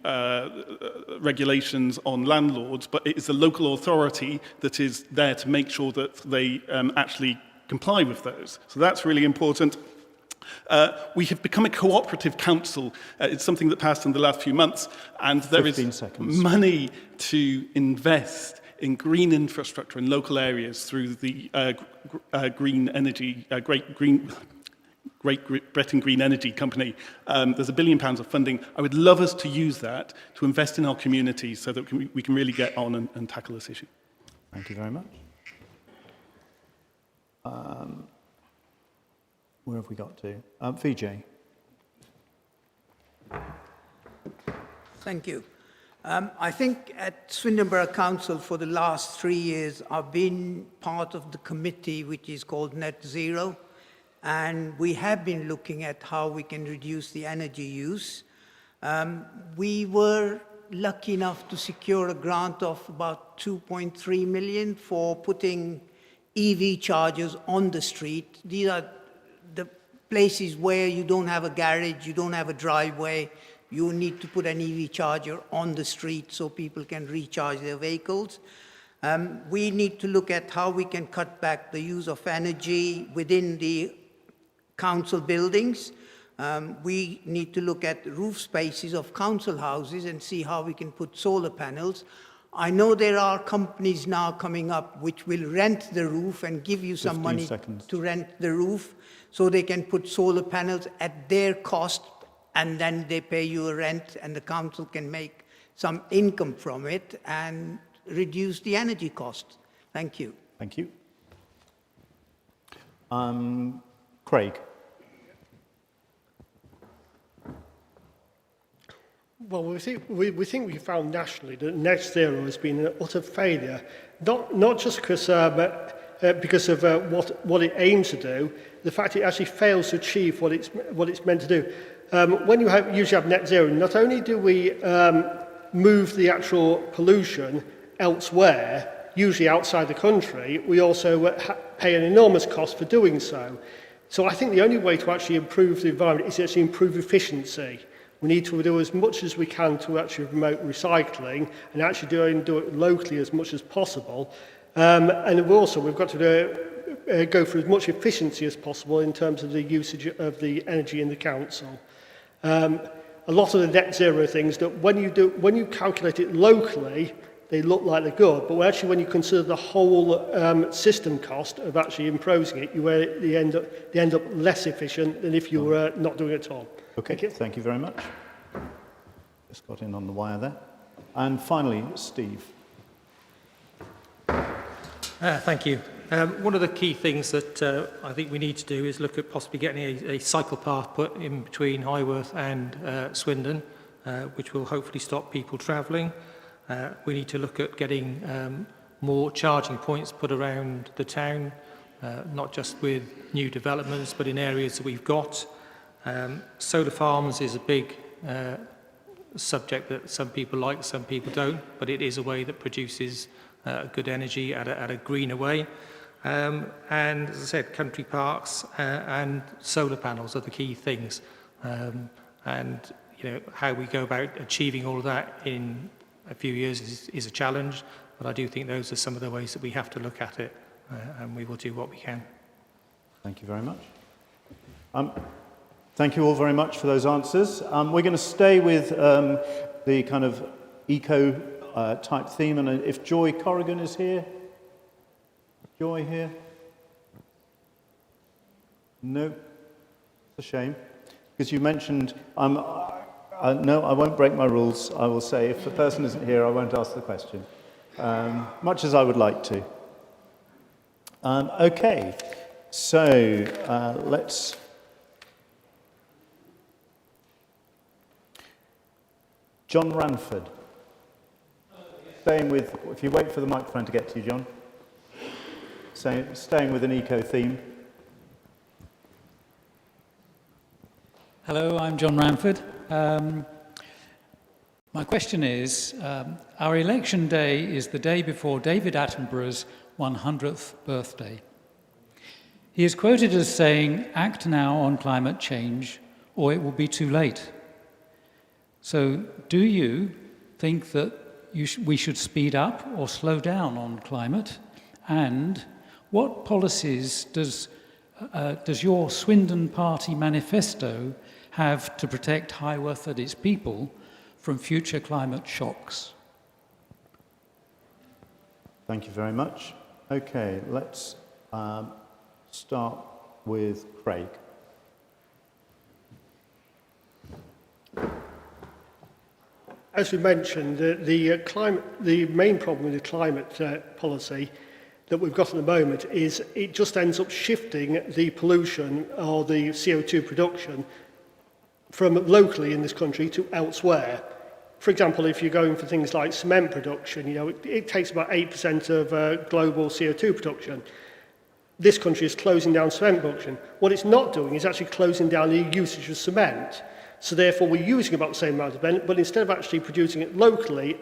S7: regulations on landlords, but it is the local authority that is there to make sure that they actually comply with those. So that's really important. We have become a cooperative council. It's something that passed in the last few months, and there is money to invest in green infrastructure in local areas through the green energy, Great Britain Green Energy Company. There's £1 billion of funding. I would love us to use that to invest in our communities so that we can really get on and tackle this issue.
S2: Thank you very much. Where have we got to? Vijay.
S6: Thank you. I think at Swindon Borough Council for the last 3 years, I've been part of the committee which is called Net Zero, and we have been looking at how we can reduce the energy use. We were lucky enough to secure a grant of about 2.3 million for putting EV chargers on the street. These are the places where you don't have a garage, you don't have a driveway, you need to put an EV charger on the street so people can recharge their vehicles. We need to look at how we can cut back the use of energy within the council buildings. We need to look at roof spaces of council houses and see how we can put solar panels. I know there are companies now coming up which will rent the roof and give you some money to rent the roof so they can put solar panels at their cost, and then they pay you a rent and the council can make some income from it and reduce the energy cost. Thank you.
S2: Thank you. Craig.
S3: Well, we think we found nationally that net zero has been an utter failure, not just because of what it aims to do, the fact it actually fails to achieve what it's meant to do. When you usually have net zero, not only do we move the actual pollution elsewhere, usually outside the country, we also pay an enormous cost for doing so. So I think the only way to actually improve the environment is to actually improve efficiency. We need to do as much as we can to actually promote recycling and actually do it locally as much as possible. And we've got to go for as much efficiency as possible in terms of the usage of the energy in the council. A lot of the net zero things that when you calculate it locally, they look like they're good, but actually when you consider the whole system cost of actually imposing it, they end up less efficient than if you were not doing it at all.
S2: Okay, thank you very much. Just got in on the wire there. And finally, Steve.
S8: Thank you. One of the key things that I think we need to do is look at possibly getting a cycle path put in between Highworth and Swindon, which will hopefully stop people travelling. We need to look at getting more charging points put around the town, not just with new developments, but in areas that we've got. Solar farms is a big subject that some people like, some people don't, but it is a way that produces good energy at a greener way. And as I said, country parks and solar panels are the key things. And you know, how we go about achieving all of that in a few years is a challenge, but I do think those are some of the ways that we have to look at it, and we will do what we can.
S2: Thank you very much. Thank you all very much for those answers. We're going to stay with the kind of eco type theme, and if Joy Corrigan is here. Joy here? No, it's a shame, because you mentioned, no, I won't break my rules. I will say if the person isn't here, I won't ask the question, much as I would like to. Okay, so let's... John Ranford. Staying with, if you wait for the microphone to get to you, John. Staying with an eco theme.
S13: Hello, I'm John Ranford. My question is, our election day is the day before David Attenborough's 100th birthday. He is quoted as saying, "Act now on climate change, or it will be too late." So, do you think that we should speed up or slow down on climate? And what policies does your Swindon Party manifesto have to protect Highworth and its people from future climate shocks?
S2: Thank you very much. Okay, let's start with Craig.
S3: As we mentioned, the main problem with the climate policy that we've got at the moment is it just ends up shifting the pollution or the CO2 production from locally in this country to elsewhere. For example, if you're going for things like cement production, it takes about 8% of global CO2 production. This country is closing down cement production. What it's not doing is actually closing down the usage of cement. So therefore, we're using about the same amount of cement, but instead of actually producing it locally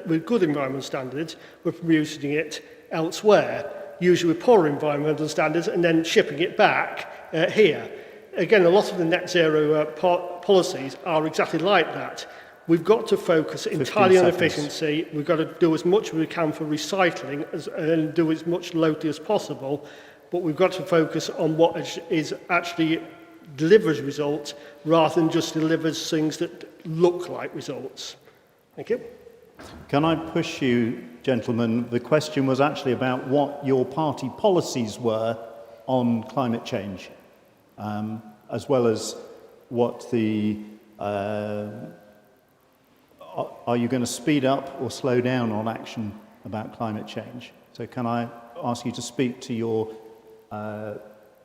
S3: with good environmental standards, we're producing it elsewhere, usually with poor environmental standards, and then shipping it back here. Again, a lot of the net zero policies are exactly like that. We've got to focus entirely on efficiency. We've got to do as much as we can for recycling and do as much locally as possible. But we've got to focus on what is actually delivers results rather than just delivers things that look like results. Thank you.
S2: Can I push you, gentlemen? The question was actually about what your party policies were on climate change, as well as what the... are you going to speed up or slow down on action about climate change? So can I ask you to speak to your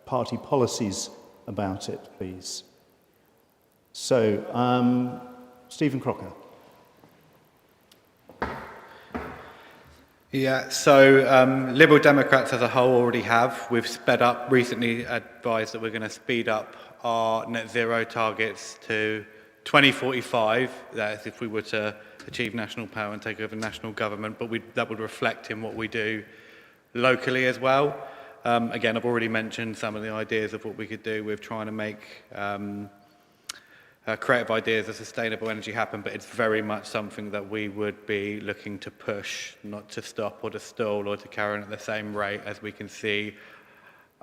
S2: party policies about it, please? So, Stephen Crocker.
S5: Yeah, so Liberal Democrats as a whole already have. We've sped up, recently advised that we're going to speed up our net zero targets to 2045. That is if we were to achieve national power and take over national government, but that would reflect in what we do locally as well. Again, I've already mentioned some of the ideas of what we could do with trying to make creative ideas of sustainable energy happen, but it's very much something that we would be looking to push, not to stop or to stall or to carry on at the same rate, as we can see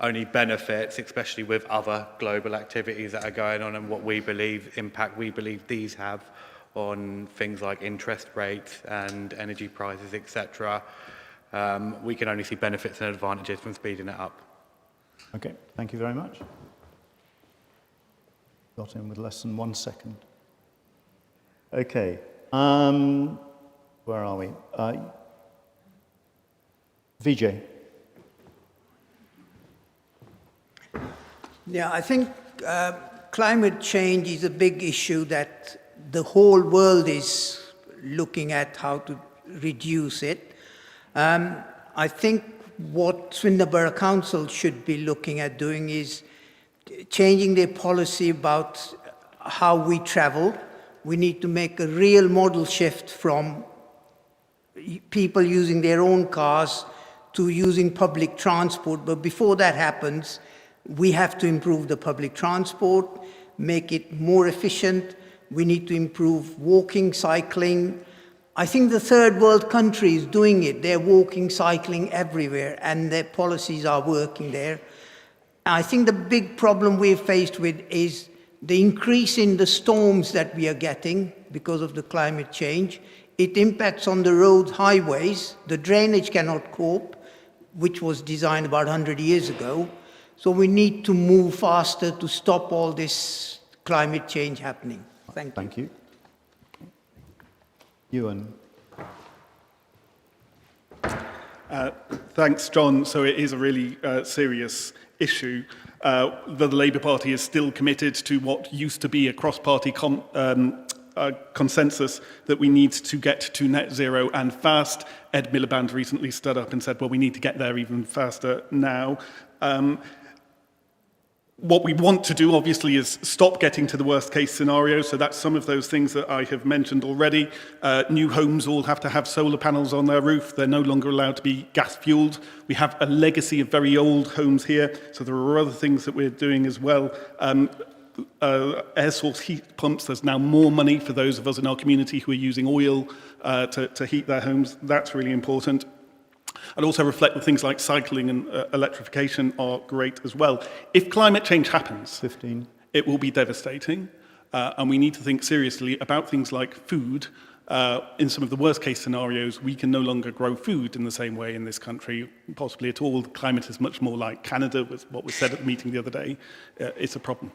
S5: only benefits, especially with other global activities that are going on and what we believe, impact we believe these have on things like interest rates and energy prices, etc. We can only see benefits and advantages from speeding it up.
S2: Okay, thank you very much. Got in with less than 1 second. Okay, where are we? Vijay.
S6: Yeah, I think climate change is a big issue that the whole world is looking at how to reduce it. I think what Swindon Borough Council should be looking at doing is changing their policy about how we travel. We need to make a real model shift from people using their own cars to using public transport. But before that happens, we have to improve the public transport, make it more efficient. We need to improve walking, cycling. I think the third world countries doing it. They're walking, cycling everywhere, and their policies are working there. I think the big problem we're faced with is the increase in the storms that we are getting because of the climate change. It impacts on the roads, highways. The drainage cannot cope, which was designed about 100 years ago. So we need to move faster to stop all this climate change happening. Thank you.
S2: Thank you. Ewan.
S7: Thanks, John. So it is a really serious issue. The Labour Party is still committed to what used to be a cross-party consensus that we need to get to net zero and fast. Ed Miliband recently stood up and said, well, we need to get there even faster now. What we want to do, obviously, is stop getting to the worst-case scenario. So that's some of those things that I have mentioned already. New homes all have to have solar panels on their roof. They're no longer allowed to be gas-fueled. We have a legacy of very old homes here, so there are other things that we're doing as well. Air source heat pumps, there's now more money for those of us in our community who are using oil to heat their homes. That's really important. I'd also reflect that things like cycling and electrification are great as well. If climate change happens, it will be devastating, and we need to think seriously about things like food. In some of the worst case scenarios, we can no longer grow food in the same way in this country, possibly at all. The climate is much more like Canada, was what was said at the meeting the other day. It's a problem.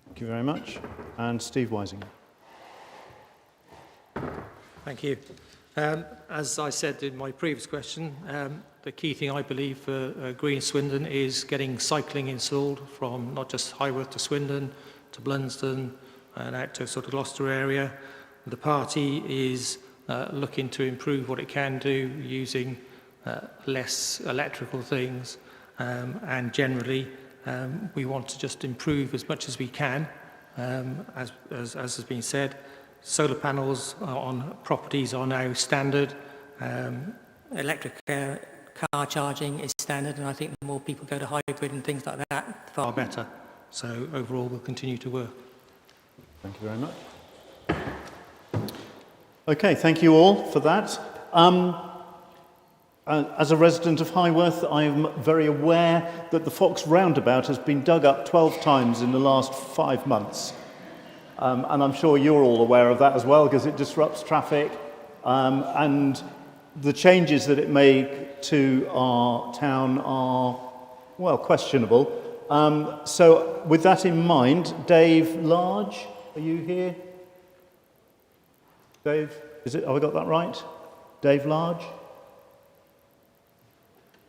S2: Thank you very much. And Steve Weisinger.
S8: Thank you. As I said in my previous question, the key thing I believe for Green Swindon is getting cycling installed from not just Highworth to Swindon to Blunsdon and out to sort of Gloucester area. The party is looking to improve what it can do using less electrical things, and generally we want to just improve as much as we can. As has been said, solar panels on properties are now standard. Electric car charging is standard, and I think the more people go to hybrid and things like that, far better. So overall, we'll continue to work.
S2: Thank you very much. Okay, thank you all for that. As a resident of Highworth, I am very aware that the Fox Roundabout has been dug up 12 times in the last 5 months. And I'm sure you're all aware of that as well, because it disrupts traffic. And the changes that it made to our town are, well, questionable. So with that in mind, Dave Large, are you here? Dave, have I got that right? Dave Large?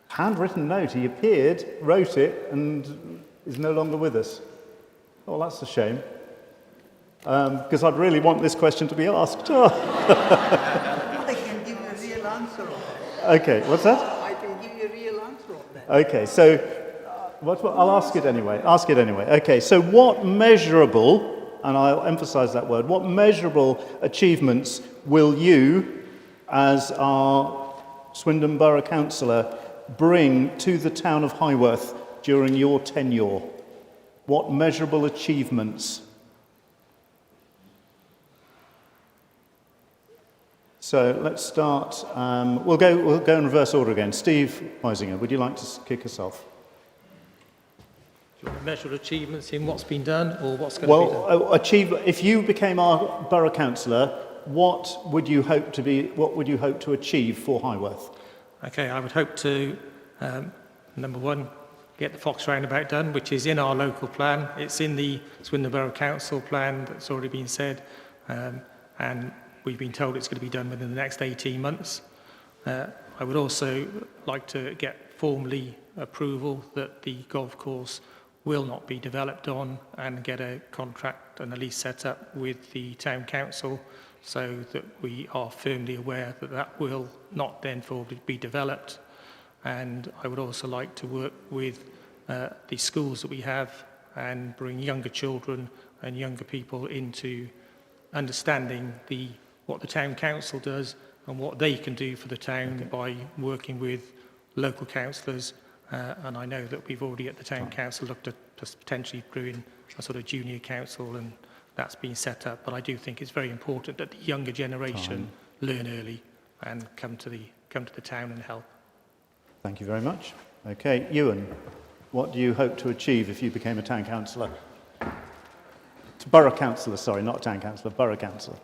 S2: Handwritten note, he appeared, wrote it, and is no longer with us. Oh, that's a shame. Because I'd really want this question to be asked.
S6: I can give you a real answer on that.
S2: Okay, what's that?
S6: I can give you a real answer on that.
S2: Okay, so I'll ask it anyway. Okay, so what measurable, and I'll emphasize that word, what measurable achievements will you, as our Swindon Borough Councillor, bring to the town of Highworth during your tenure? What measurable achievements? So let's start. We'll go in reverse order again. Steve Weisinger, would you like to kick us off?
S8: Do you want to measure achievements in what's been done or what's going to be done?
S2: Well, if you became our borough councillor, what would you hope to achieve for Highworth?
S8: Okay, I would hope to, number one, get the Fox Roundabout done, which is in our local plan. It's in the Swindon Borough Council plan that's already been said, and we've been told it's going to be done within the next 18 months. I would also like to get formally approval that the golf course will not be developed on, and get a contract and a lease set up with the town council so that we are firmly aware that that will not then be developed. And I would also like to work with the schools that we have and bring younger children and younger people into understanding what the town council does and what they can do for the town by working with local councillors. And I know that we've already at the town council looked at potentially doing a sort of junior council, and that's been set up. But I do think it's very important that the younger generation learn early and come to the town and help.
S2: Thank you very much. Okay, Ewan, what do you hope to achieve if you became a town councillor? Borough councillor, sorry, not town councillor, borough councillor.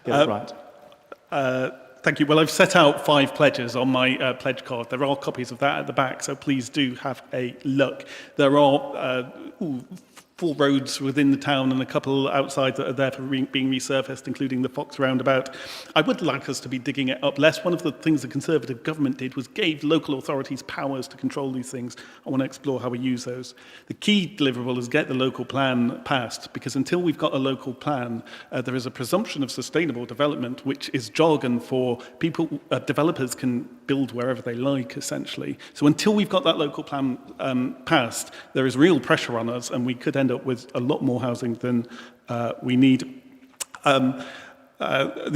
S2: Get it right.
S7: Thank you. Well, I've set out 5 pledges on my pledge card. There are copies of that at the back, so please do have a look. There are 4 roads within the town and a couple outside that are there for being resurfaced, including the Fox Roundabout. I would like us to be digging it up less. One of the things the Conservative government did was gave local authorities powers to control these things. I want to explore how we use those. The key deliverable is get the local plan passed, because until we've got a local plan, there is a presumption of sustainable development, which is jargon for people, developers can build wherever they like, essentially. So until we've got that local plan passed, there is real pressure on us, and we could end up with a lot more housing than we need. The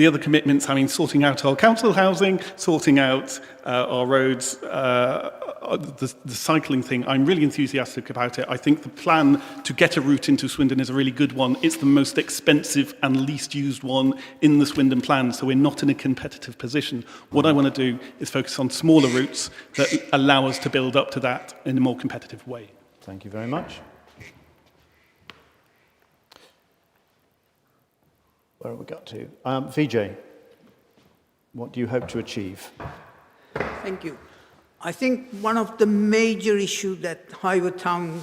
S7: other commitments, sorting out our council housing, sorting out our roads, the cycling thing, I'm really enthusiastic about it. I think the plan to get a route into Swindon is a really good one. It's the most expensive and least used one in the Swindon plan, so we're not in a competitive position. What I want to do is focus on smaller routes that allow us to build up to that in a more competitive way.
S2: Thank you very much. Where have we got to? Vijay, what do you hope to achieve?
S6: Thank you. I think one of the major issues that Highworth Town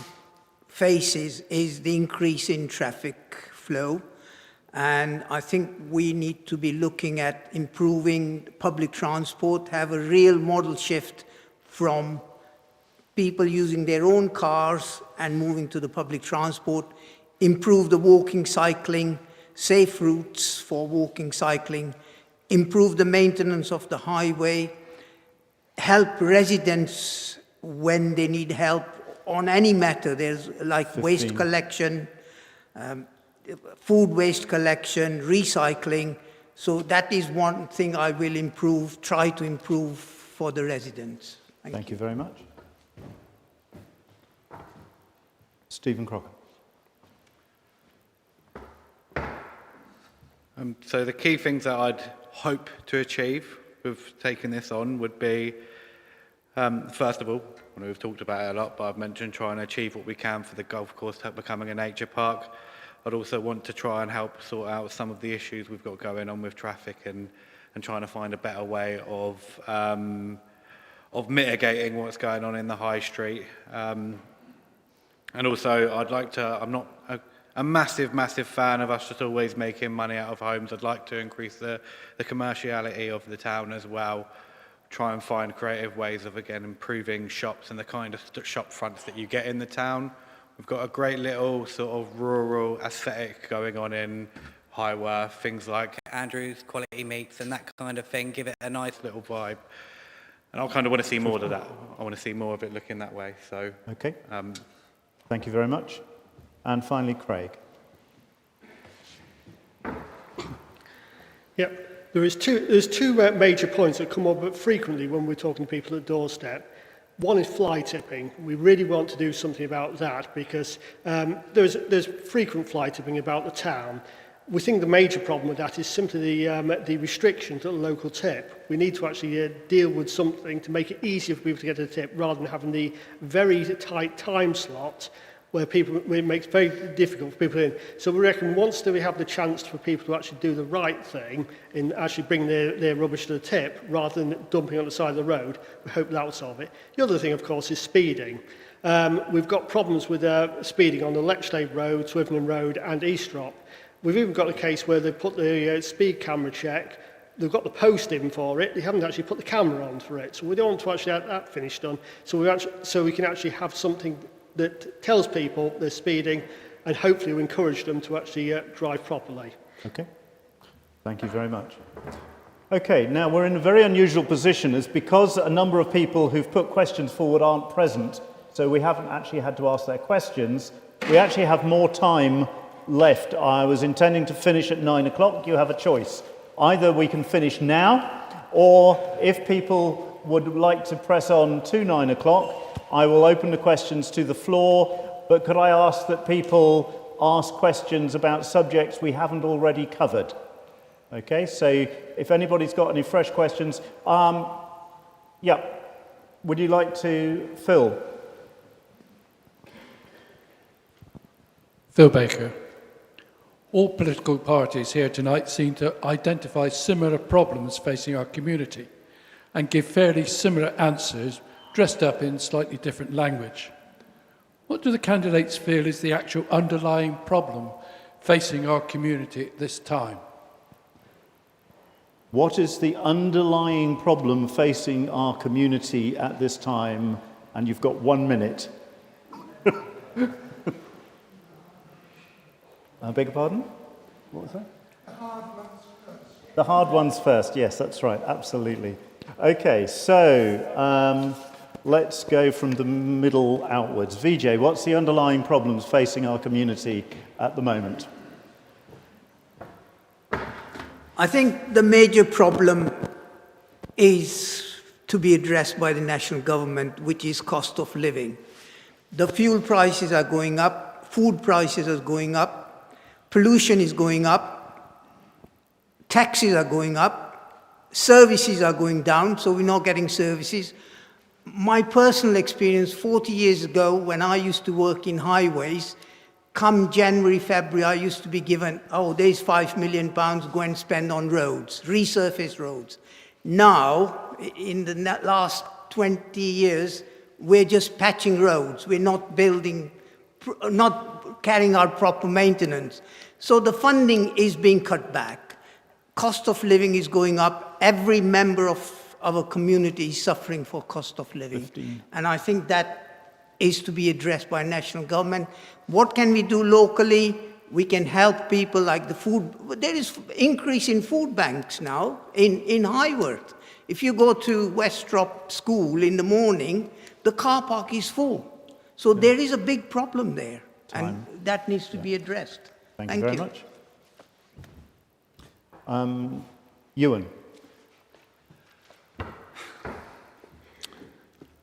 S6: faces is the increase in traffic flow. And I think we need to be looking at improving public transport, have a real model shift from people using their own cars and moving to the public transport, improve the walking, cycling, safe routes for walking, cycling, improve the maintenance of the highway, help residents when they need help on any matter. There's like
S2: 15.
S6: Waste collection, food waste collection, recycling. So that is one thing I will improve, try to improve for the residents.
S2: Thank you very much. Stephen Crocker.
S5: So the key things that I'd hope to achieve with taking this on would be, first of all, I know we've talked about it a lot, but I've mentioned trying to achieve what we can for the golf course becoming a nature park. I'd also want to try and help sort out some of the issues we've got going on with traffic and trying to find a better way of mitigating what's going on in the high street. And also, I'd like to, I'm not a massive fan of us just always making money out of homes. I'd like to increase the commerciality of the town as well. Try and find creative ways of, again, improving shops and the kind of shop fronts that you get in the town. We've got a great little sort of rural aesthetic going on in Highworth, things like Andrew's Quality Meats and that kind of thing, give it a nice little vibe. And I kind of want to see more of that. I want to see more of it looking that way. So,
S2: okay. Thank you very much. And finally, Craig.
S3: Yep. There's two major points that come up frequently when we're talking to people at doorstep. One is fly tipping. We really want to do something about that because there's frequent fly tipping about the town. We think the major problem with that is simply the restriction to the local tip. We need to actually deal with something to make it easier for people to get a tip rather than having the very tight time slot where it makes it very difficult for people in. So we reckon once we have the chance for people to actually do the right thing and actually bring their rubbish to the tip rather than dumping on the side of the road, we hope that will solve it. The other thing, of course, is speeding. We've got problems with speeding on the Lexlade Road, Swivenen Road and Eastrop. We've even got a case where they've put the speed camera check, they've got the post in for it, they haven't actually put the camera on for it. So we don't want to actually have that finished done. So we can actually have something that tells people they're speeding and hopefully we encourage them to actually drive properly.
S2: Okay. Thank you very much. Okay, now we're in a very unusual position is because a number of people who've put questions forward aren't present, so we haven't actually had to ask their questions. We actually have more time left. I was intending to finish at 9 o'clock. You have a choice. Either we can finish now, or if people would like to press on to 9 o'clock, I will open the questions to the floor, but could I ask that people ask questions about subjects we haven't already covered? Okay, so if anybody's got any fresh questions, yeah, would you like to, Phil?
S14: Phil Baker. All political parties here tonight seem to identify similar problems facing our community and give fairly similar answers dressed up in slightly different language. What do the candidates feel is the actual underlying problem facing our community at this time?
S2: What is the underlying problem facing our community at this time? And you've got 1 minute. I beg your pardon? What was that? The hard ones first. The hard ones first, yes, that's right, absolutely. Okay, so let's go from the middle outwards. Vijay, what's the underlying problems facing our community at the moment?
S6: I think the major problem is to be addressed by the national government, which is cost of living. The fuel prices are going up, food prices are going up, pollution is going up, taxes are going up, services are going down, so we're not getting services. My personal experience 40 years ago when I used to work in highways, come January, February, I used to be given, oh, there's £5 million, go and spend on roads, resurface roads. Now, in the last 20 years, we're just patching roads. We're not building, not carrying out proper maintenance. So the funding is being cut back. Cost of living is going up. Every member of our community is suffering for cost of living.
S2: 15.
S6: And I think that is to be addressed by national government. What can we do locally? We can help people like the food. There is increase in food banks now in Highworth. If you go to Westrop School in the morning, the car park is full. So there is a big problem there, and that needs to be addressed.
S2: Thank you very much. Ewan.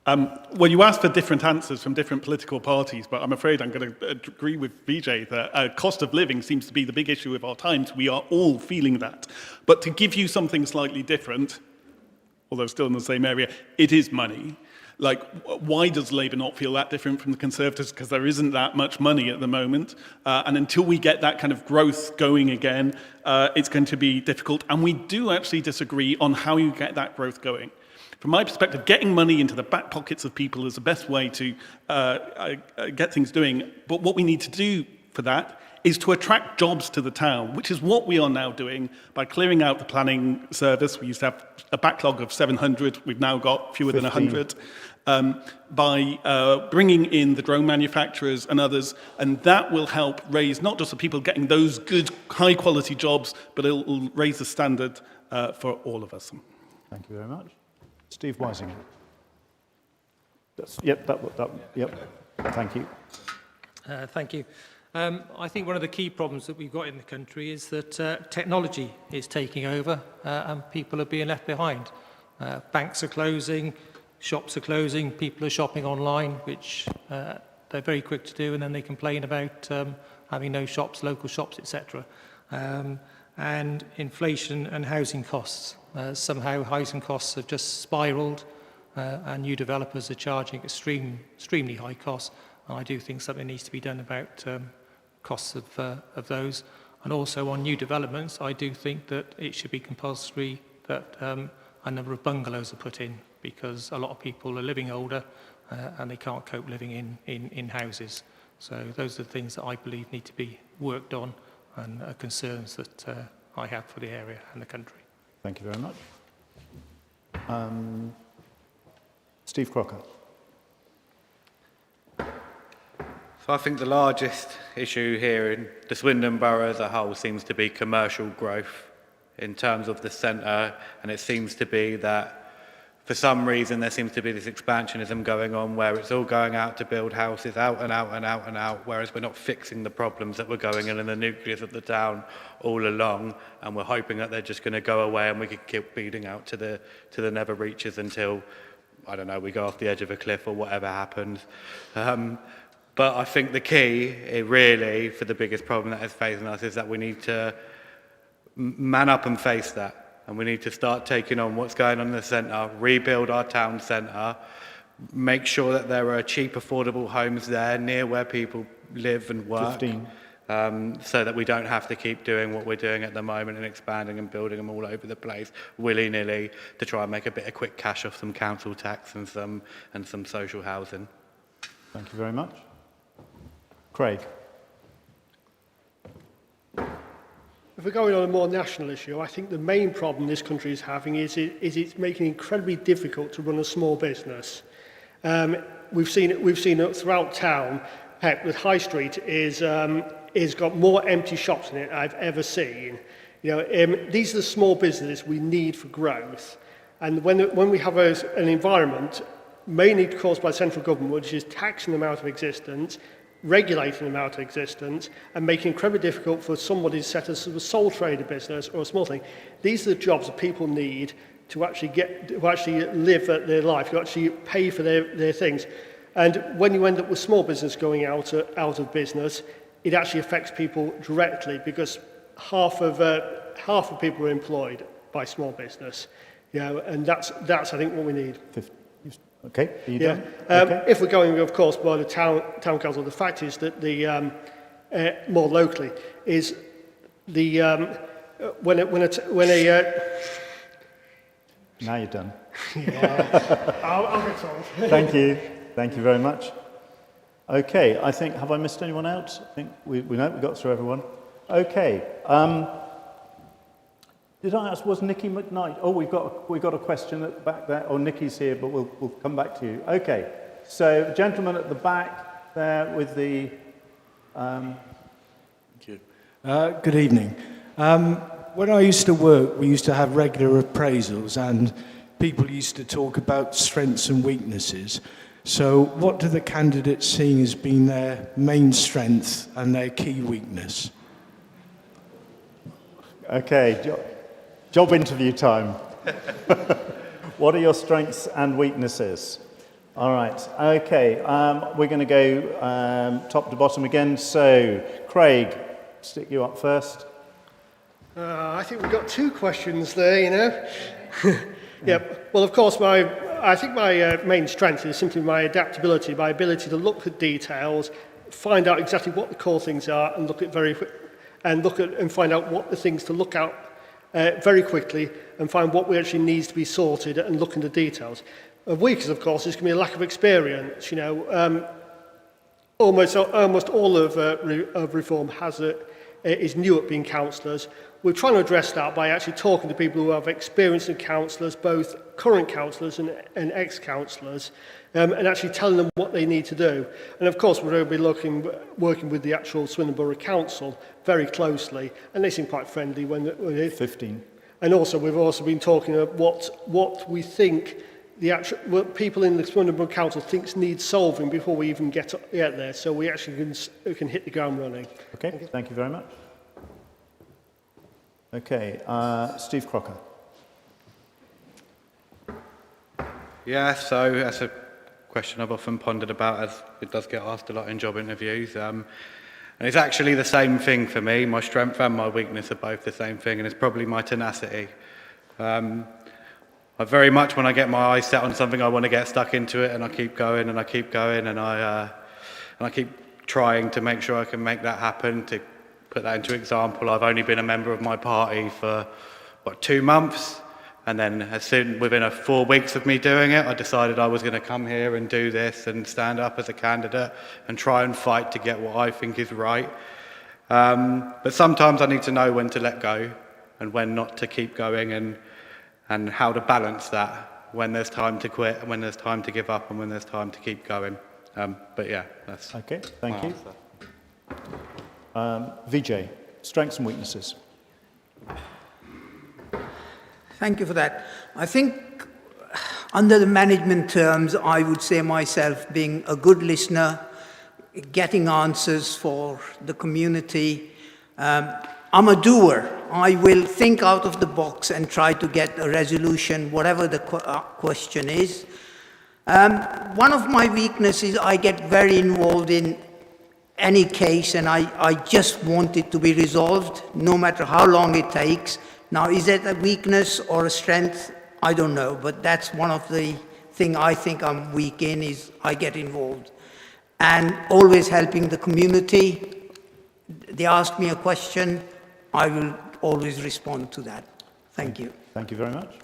S7: Well, you asked for different answers from different political parties, but I'm afraid I'm going to agree with Vijay that cost of living seems to be the big issue of our times. We are all feeling that. But to give you something slightly different, although still in the same area, it is money. Like, why does Labour not feel that different from the Conservatives? Because there isn't that much money at the moment. And until we get that kind of growth going again, it's going to be difficult. And we do actually disagree on how you get that growth going. From my perspective, getting money into the back pockets of people is the best way to get things doing. But what we need to do for that is to attract jobs to the town, which is what we are now doing by clearing out the planning service. We used to have a backlog of 700. We've now got fewer than 100. By bringing in the drone manufacturers and others, and that will help raise not just the people getting those good, high-quality jobs, but it will raise the standard for all of us.
S2: Thank you very much. Steve Weisinger. Yep. Thank you.
S8: Thank you. I think one of the key problems that we've got in the country is that technology is taking over and people are being left behind. Banks are closing, shops are closing, people are shopping online, which they're very quick to do, and then they complain about having no shops, local shops, etc. And inflation and housing costs. Somehow housing costs have just spiralled and new developers are charging extremely high costs. And I do think something needs to be done about costs of those. And also on new developments, I do think that it should be compulsory that a number of bungalows are put in, because a lot of people are living older and they can't cope living in houses. So those are the things that I believe need to be worked on and are concerns that I have for the area and the country.
S2: Thank you very much. Steve Crocker.
S5: So I think the largest issue here in the Swindon Borough as a whole seems to be commercial growth in terms of the centre, and it seems to be that for some reason there seems to be this expansionism going on where it's all going out to build houses out and out and out and out, whereas we're not fixing the problems that were going in the nucleus of the town all along, and we're hoping that they're just going to go away and we can keep beating out to the never reaches until, I don't know, we go off the edge of a cliff or whatever happens. But I think the key, really, for the biggest problem that is facing us is that we need to man up and face that. And we need to start taking on what's going on in the centre, rebuild our town centre, make sure that there are cheap, affordable homes there near where people live and work.
S2: 15.
S5: So that we don't have to keep doing what we're doing at the moment and expanding and building them all over the place willy-nilly to try and make a bit of quick cash off some council tax and some social housing.
S2: Thank you very much. Craig.
S3: If we're going on a more national issue, I think the main problem this country is having is it's making it incredibly difficult to run a small business. We've seen it throughout town. Heck, the High Street is got more empty shops in it than I've ever seen. You know, these are the small businesses we need for growth. And when we have an environment mainly caused by central government, which is taxing them out of existence, regulating them out of existence, and making it incredibly difficult for somebody to set us as a sole trader business or a small thing. These are the jobs that people need to actually live their life, to actually pay for their things. And when you end up with small business going out of business, it actually affects people directly, because half of people are employed by small business. You know, and that's I think what we need.
S2: Okay, are you done? Okay.
S3: If we're going, of course, by the town council, the fact is that the more locally is the when a
S2: now you're done.
S3: Yeah, I'll get on.
S2: Thank you very much. Okay, I think, have I missed anyone out? I think we got through everyone. Okay. Did I ask, was Nikki McKnight? Oh, we've got a question at the back there. Oh, Nikki's here, but we'll come back to you. Okay, so the gentleman at the back there with the
S15: Thank you. Good evening. When I used to work, we used to have regular appraisals and people used to talk about strengths and weaknesses. So what do the candidates see as being their main strength and their key weakness?
S2: Okay, job interview time. What are your strengths and weaknesses? All right, okay, we're going to go top to bottom again. So, Craig, stick you up first.
S3: I think we've got two questions there, you know. Yeah, well, of course, I think my main strength is simply my adaptability, my ability to look at details, find out exactly what the core things are, and find out what the things to look out very quickly, and find what actually needs to be sorted, and look into details. A weakness, of course, is going to be a lack of experience. You know, almost all of Reform is new at being councillors. We're trying to address that by actually talking to people who have experience in councillors, both current councillors and ex-councillors, and actually telling them what they need to do. And of course, we're going to be working with the actual Swindon Borough Council very closely, and they seem quite friendly when
S2: 15.
S3: And also, we've also been talking about what we think what people in the Swindon Borough Council thinks needs solving before we even get there, so we actually can hit the ground running.
S2: Okay, thank you very much. Okay, Steve Crocker.
S5: Yeah, so that's a question I've often pondered about, as it does get asked a lot in job interviews. And it's actually the same thing for me. My strength and my weakness are both the same thing, and it's probably my tenacity. I very much, when I get my eyes set on something, I want to get stuck into it, and I keep going, and I keep going, and I keep trying to make sure I can make that happen. To put that into example, I've only been a member of my party for, 2 months? And then within 4 weeks of me doing it, I decided I was going to come here and do this and stand up as a candidate and try and fight to get what I think is right. But sometimes I need to know when to let go and when not to keep going, and how to balance that, when there's time to quit, and when there's time to give up, and when there's time to keep going. But yeah, that's
S2: okay. Thank you. Vijay, strengths and weaknesses.
S6: Thank you for that. I think under the management terms, I would say myself being a good listener, getting answers for the community. I'm a doer. I will think out of the box and try to get a resolution, whatever the question is. One of my weaknesses, I get very involved in any case, and I just want it to be resolved, no matter how long it takes. Now, is that a weakness or a strength? I don't know, but that's one of the things I think I'm weak in, is I get involved. And always helping the community. They ask me a question, I will always respond to that. Thank you.
S2: Thank you very much.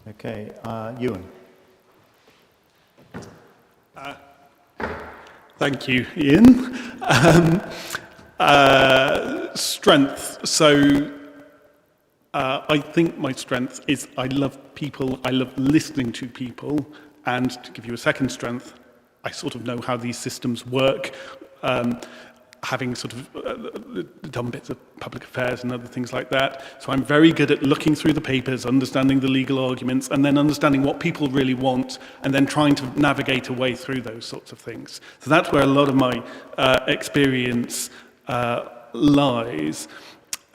S2: Okay, Ewan.
S7: Thank you, Ian. Strength. So I think my strength is I love people, I love listening to people, and to give you a second strength, I sort of know how these systems work. Having sort of done bits of public affairs and other things like that. So I'm very good at looking through the papers, understanding the legal arguments, and then understanding what people really want, and then trying to navigate a way through those sorts of things. So that's where a lot of my experience lies.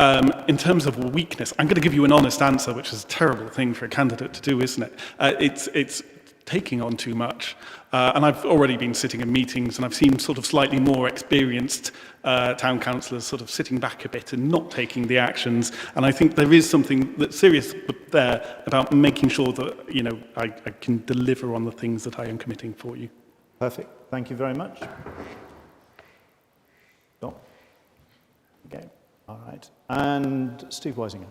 S7: In terms of weakness, I'm going to give you an honest answer, which is a terrible thing for a candidate to do, isn't it? It's taking on too much. And I've already been sitting in meetings, and I've seen sort of slightly more experienced town councillors sort of sitting back a bit and not taking the actions. And I think there is something that's serious there about making sure that, you know, I can deliver on the things that I am committing for you.
S2: Perfect. Thank you very much. Cool. Okay. All right. And Steve Weisinger.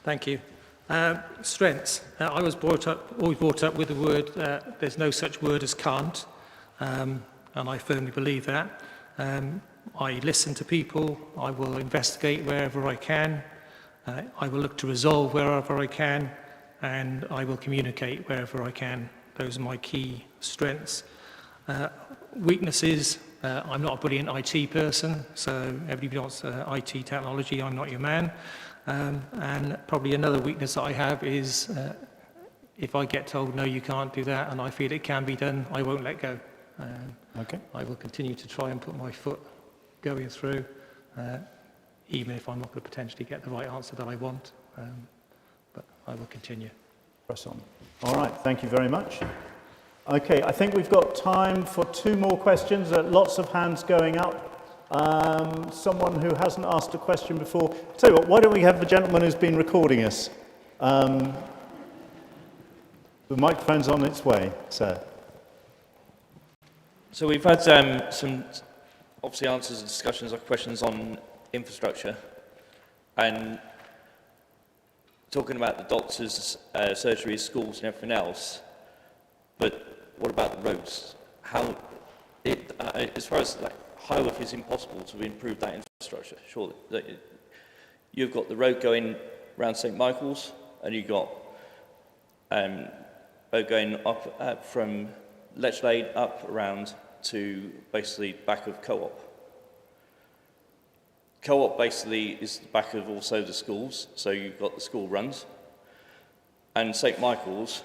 S8: Thank you. Strengths. I was always brought up with the word, there's no such word as can't, and I firmly believe that. I listen to people, I will investigate wherever I can, I will look to resolve wherever I can, and I will communicate wherever I can. Those are my key strengths. Weaknesses, I'm not a brilliant IT person, so everybody wants IT technology, I'm not your man. And probably another weakness that I have is if I get told, no, you can't do that, and I feel it can be done, I won't let go.
S2: Okay.
S8: I will continue to try and put my foot going through, even if I'm not going to potentially get the right answer that I want. But I will continue.
S2: Press on. All right, thank you very much. Okay, I think we've got time for 2 more questions. Lots of hands going up. Someone who hasn't asked a question before. Tell you what, why don't we have the gentleman who's been recording us? The microphone's on its way, sir.
S16: So we've had some obviously answers and discussions of questions on infrastructure and talking about the doctors, surgeries, schools and everything else. But what about the roads? How, as far as like Highworth, is impossible to improve that infrastructure, surely. You've got the road going around St Michael's and you've got road going up from Lechlade up around to basically back of Co-op. Co-op basically is the back of also the schools, so you've got the school runs. And St Michael's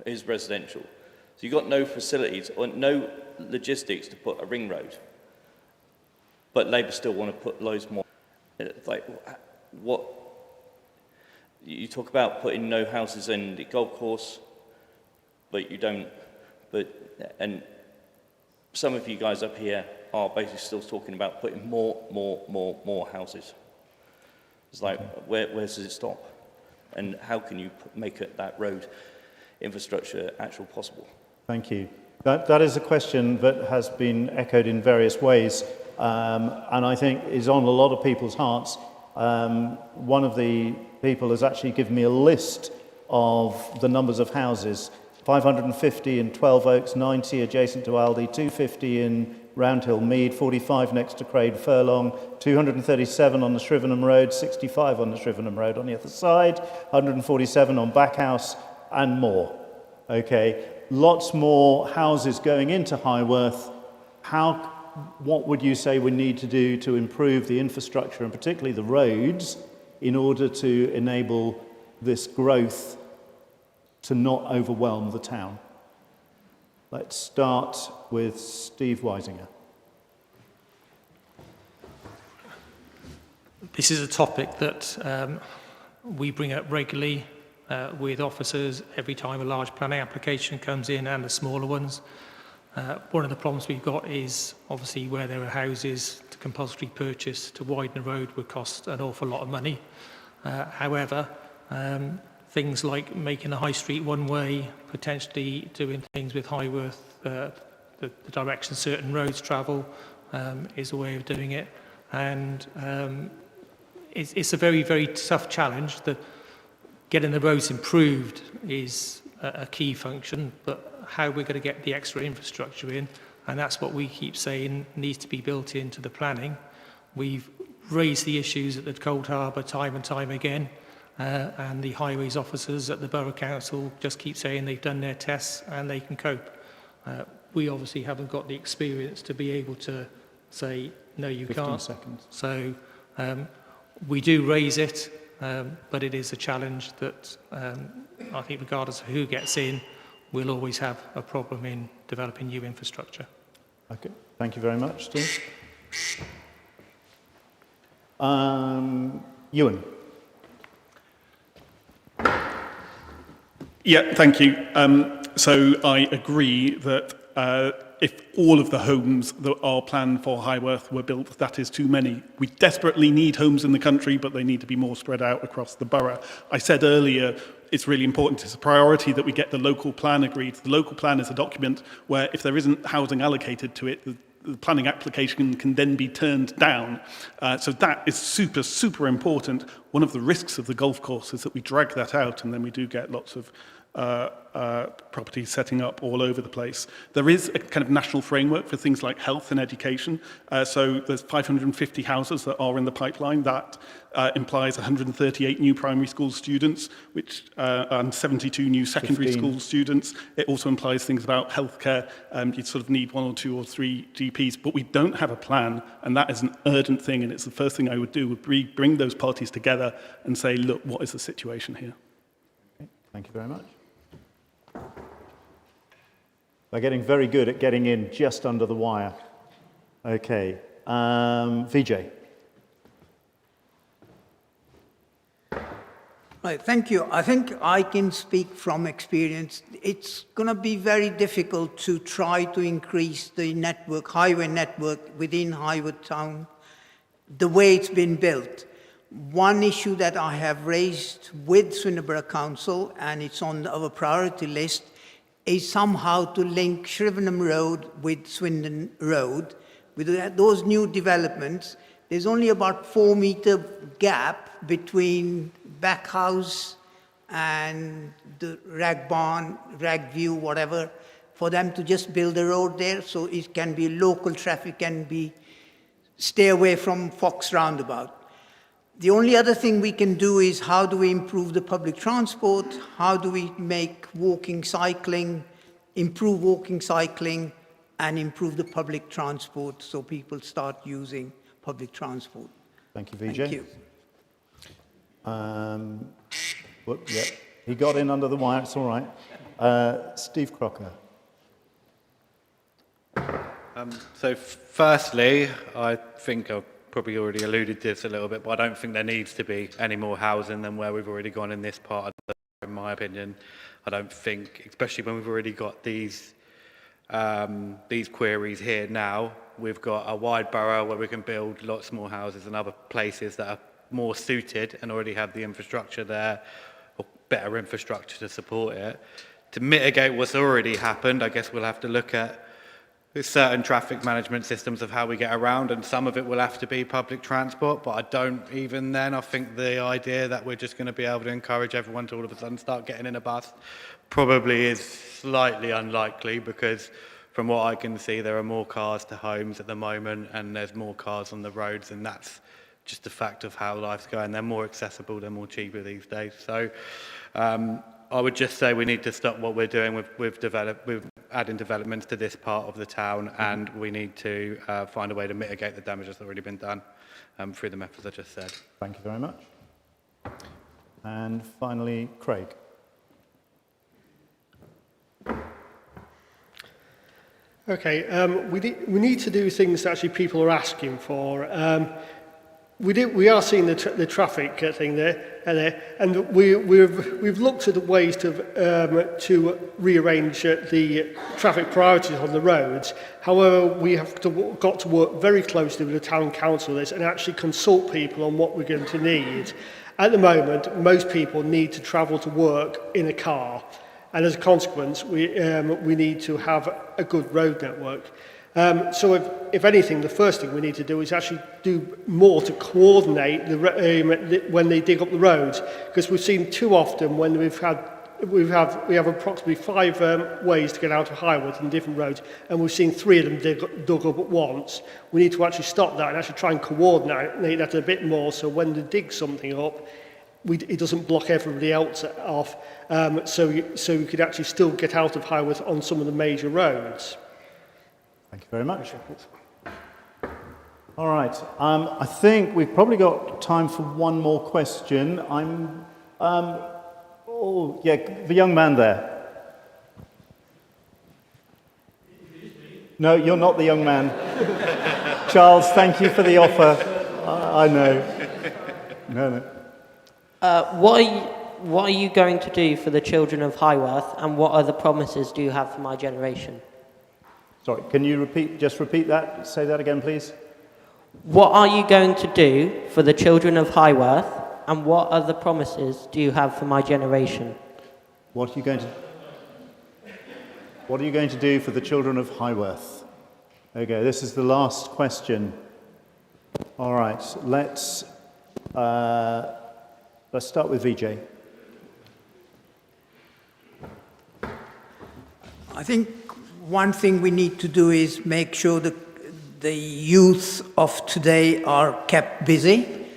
S16: is residential. So you've got no facilities or no logistics to put a ring road. But Labour still want to put loads more. Like, what? You talk about putting no houses in the golf course, but you don't. And some of you guys up here are basically still talking about putting more houses. It's like, where does it stop? And how can you make that road infrastructure actually possible?
S2: Thank you. That is a question that has been echoed in various ways, and I think is on a lot of people's hearts. One of the people has actually given me a list of the numbers of houses. 550 in 12 Oaks, 90 adjacent to Aldi, 250 in Roundhill Mead, 45 next to Craig Furlong, 237 on the Shrivenham Road, 65 on the Shrivenham Road on the other side, 147 on Backhouse, and more. Okay, lots more houses going into Highworth. What would you say we need to do to improve the infrastructure and particularly the roads in order to enable this growth to not overwhelm the town? Let's start with Steve Weisinger.
S8: This is a topic that we bring up regularly with officers every time a large planning application comes in, and the smaller ones. One of the problems we've got is obviously where there are houses, to compulsory purchase to widen the road would cost an awful lot of money. However, things like making the high street one way, potentially doing things with Highworth, the direction certain roads travel is a way of doing it. And it's a very, very tough challenge. Getting the roads improved is a key function, but how we're going to get the extra infrastructure in, and that's what we keep saying needs to be built into the planning. We've raised the issues at the Cold Harbour time and time again, and the highways officers at the Borough Council just keep saying they've done their tests and they can cope. We obviously haven't got the experience to be able to say, no, you
S2: 15
S8: can't.
S2: seconds.
S8: So we do raise it, but it is a challenge that I think regardless of who gets in, we'll always have a problem in developing new infrastructure.
S2: Okay, thank you very much, Steve. Ewan.
S7: Yeah, thank you. So I agree that if all of the homes that are planned for Highworth were built, that is too many. We desperately need homes in the country, but they need to be more spread out across the borough. I said earlier, it's really important. It's a priority that we get the local plan agreed. The local plan is a document where if there isn't housing allocated to it, the planning application can then be turned down. So that is super, super important. One of the risks of the golf course is that we drag that out and then we do get lots of properties setting up all over the place. There is a kind of national framework for things like health and education. So there's 550 houses that are in the pipeline. That implies 138 new primary school students, and 72 new secondary
S2: 15.
S7: school students. It also implies things about healthcare. You sort of need 1 or 2 or 3 GPs, but we don't have a plan, and that is an urgent thing, and it's the first thing I would do, would bring those parties together and say, look, what is the situation here?
S2: Thank you very much. They're getting very good at getting in just under the wire. Okay, Vijay.
S6: Right, thank you. I think I can speak from experience. It's going to be very difficult to try to increase the network, highway network within Highwood Town, the way it's been built. One issue that I have raised with Swindon Borough Council, and it's on our priority list, is somehow to link Shrivenham Road with Swindon Road. With those new developments, there's only about 4-meter gap between Backhouse and the Rag Barn, Rag View, whatever, for them to just build a road there, so it can be local traffic, can be stay away from Fox Roundabout. The only other thing we can do is how do we improve the public transport? How do we make walking, cycling, improve walking, cycling, and improve the public transport so people start using public transport?
S2: Thank you, Vijay.
S6: Thank you.
S2: Yeah, he got in under the wire, it's all right. Steve Crocker.
S5: So firstly, I think I've probably already alluded to this a little bit, but I don't think there needs to be any more housing than where we've already gone in this part of the, in my opinion. I don't think, especially when we've already got these queries here now, we've got a wide borough where we can build lots more houses and other places that are more suited and already have the infrastructure there, or better infrastructure to support it. To mitigate what's already happened, I guess we'll have to look at certain traffic management systems of how we get around, and some of it will have to be public transport, but I don't even then, I think the idea that we're just going to be able to encourage everyone to all of a sudden start getting in a bus probably is slightly unlikely, because from what I can see there are more cars to homes at the moment and there's more cars on the roads, and that's just a fact of how life's going. They're more accessible, they're more cheaper these days. So I would just say we need to stop what we're doing with adding developments to this part of the town, and we need to find a way to mitigate the damage that's already been done through the methods I just said.
S2: Thank you very much. And finally, Craig.
S3: Okay, we need to do things that actually people are asking for. We are seeing the traffic thing there, and we've looked at the ways to rearrange the traffic priorities on the roads. However, we have got to work very closely with the town council on this and actually consult people on what we're going to need. At the moment, most people need to travel to work in a car, and as a consequence, we need to have a good road network. So if anything, the first thing we need to do is actually do more to coordinate when they dig up the roads, because we've seen too often when we have approximately 5 ways to get out of Highwood in different roads, and we've seen 3 of them dug up at once. We need to actually stop that and actually try and coordinate that a bit more, so when they dig something up, it doesn't block everybody else off, so you could actually still get out of Highwood on some of the major roads.
S2: Thank you very much. All right. I think we've probably got time for one more question. Oh, yeah, the young man there. No, you're not the young man. Charles, thank you for the offer. I know. No.
S17: What are you going to do for the children of Highworth, and what other promises do you have for my generation?
S2: Sorry, can you repeat that? Say that again, please.
S17: What are you going to do for the children of Highworth, and what other promises do you have for my generation?
S2: What are you going to do for the children of Highworth? Okay, this is the last question. All right, let's start with Vijay.
S6: I think one thing we need to do is make sure that the youth of today are kept busy.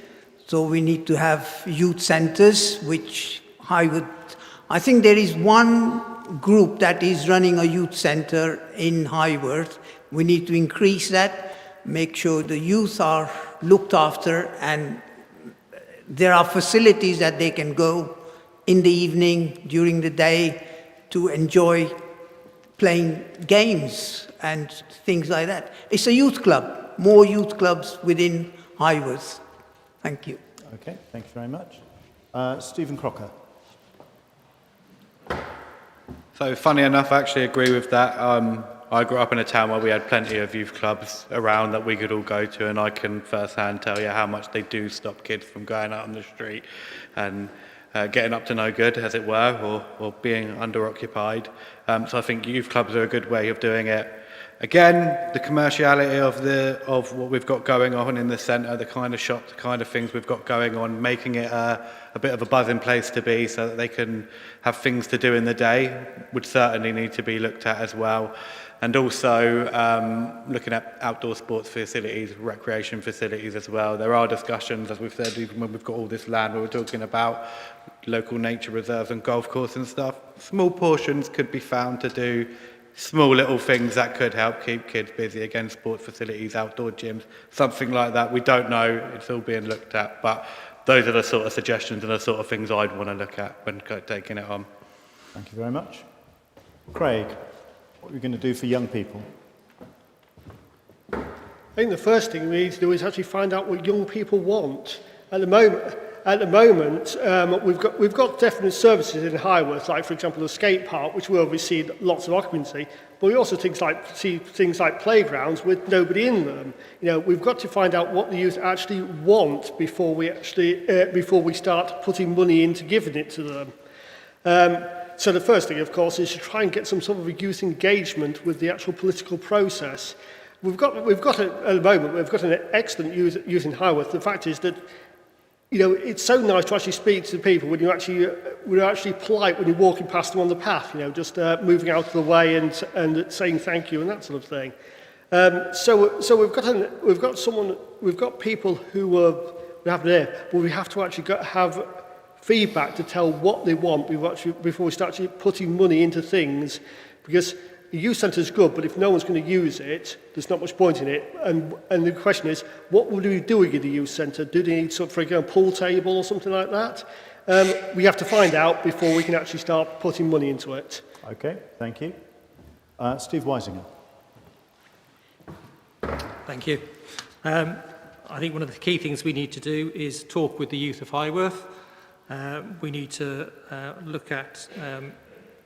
S6: So we need to have youth centers, which I think there is one group that is running a youth center in Highworth. We need to increase that, make sure the youth are looked after, and there are facilities that they can go in the evening, during the day, to enjoy playing games and things like that. It's a youth club, more youth clubs within Highworth. Thank you.
S2: Okay, thank you very much. Stephen Crocker.
S5: So funny enough, I actually agree with that. I grew up in a town where we had plenty of youth clubs around that we could all go to, and I can firsthand tell you how much they do stop kids from going out on the street and getting up to no good, as it were, or being underoccupied. So I think youth clubs are a good way of doing it. Again, the commerciality of what we've got going on in the centre, the kind of shops, the kind of things we've got going on, making it a bit of a buzzing place to be so that they can have things to do in the day would certainly need to be looked at as well. And also looking at outdoor sports facilities, recreation facilities as well. There are discussions, as we've said, even when we've got all this land where we're talking about local nature reserves and golf course and stuff. Small portions could be found to do small little things that could help keep kids busy. Again, sports facilities, outdoor gyms, something like that. We don't know, it's all being looked at, but those are the sort of suggestions and the sort of things I'd want to look at when taking it on.
S2: Thank you very much. Craig, what are we going to do for young people?
S3: I think the first thing we need to do is actually find out what young people want. At the moment, we've got definite services in Highworth, like for example the skate park, which will receive lots of occupancy. But we also see things like playgrounds with nobody in them. We've got to find out what the youth actually want before we start putting money into giving it to them. So the first thing, of course, is to try and get some sort of a youth engagement with the actual political process. At the moment, we've got an excellent youth in Highworth. The fact is that, it's so nice to actually speak to people when you're actually polite when you're walking past them on the path, just moving out of the way and saying thank you and that sort of thing. So we've got people who are have there, but we have to actually have feedback to tell what they want before we start actually putting money into things, because the youth centre is good, but if no one's going to use it, there's not much point in it. And the question is, what would we do with the youth centre? Do they need for example, a pool table or something like that? We have to find out before we can actually start putting money into it.
S2: Okay, thank you. Steve Weisinger.
S8: Thank you. I think one of the key things we need to do is talk with the youth of Highworth. We need to look at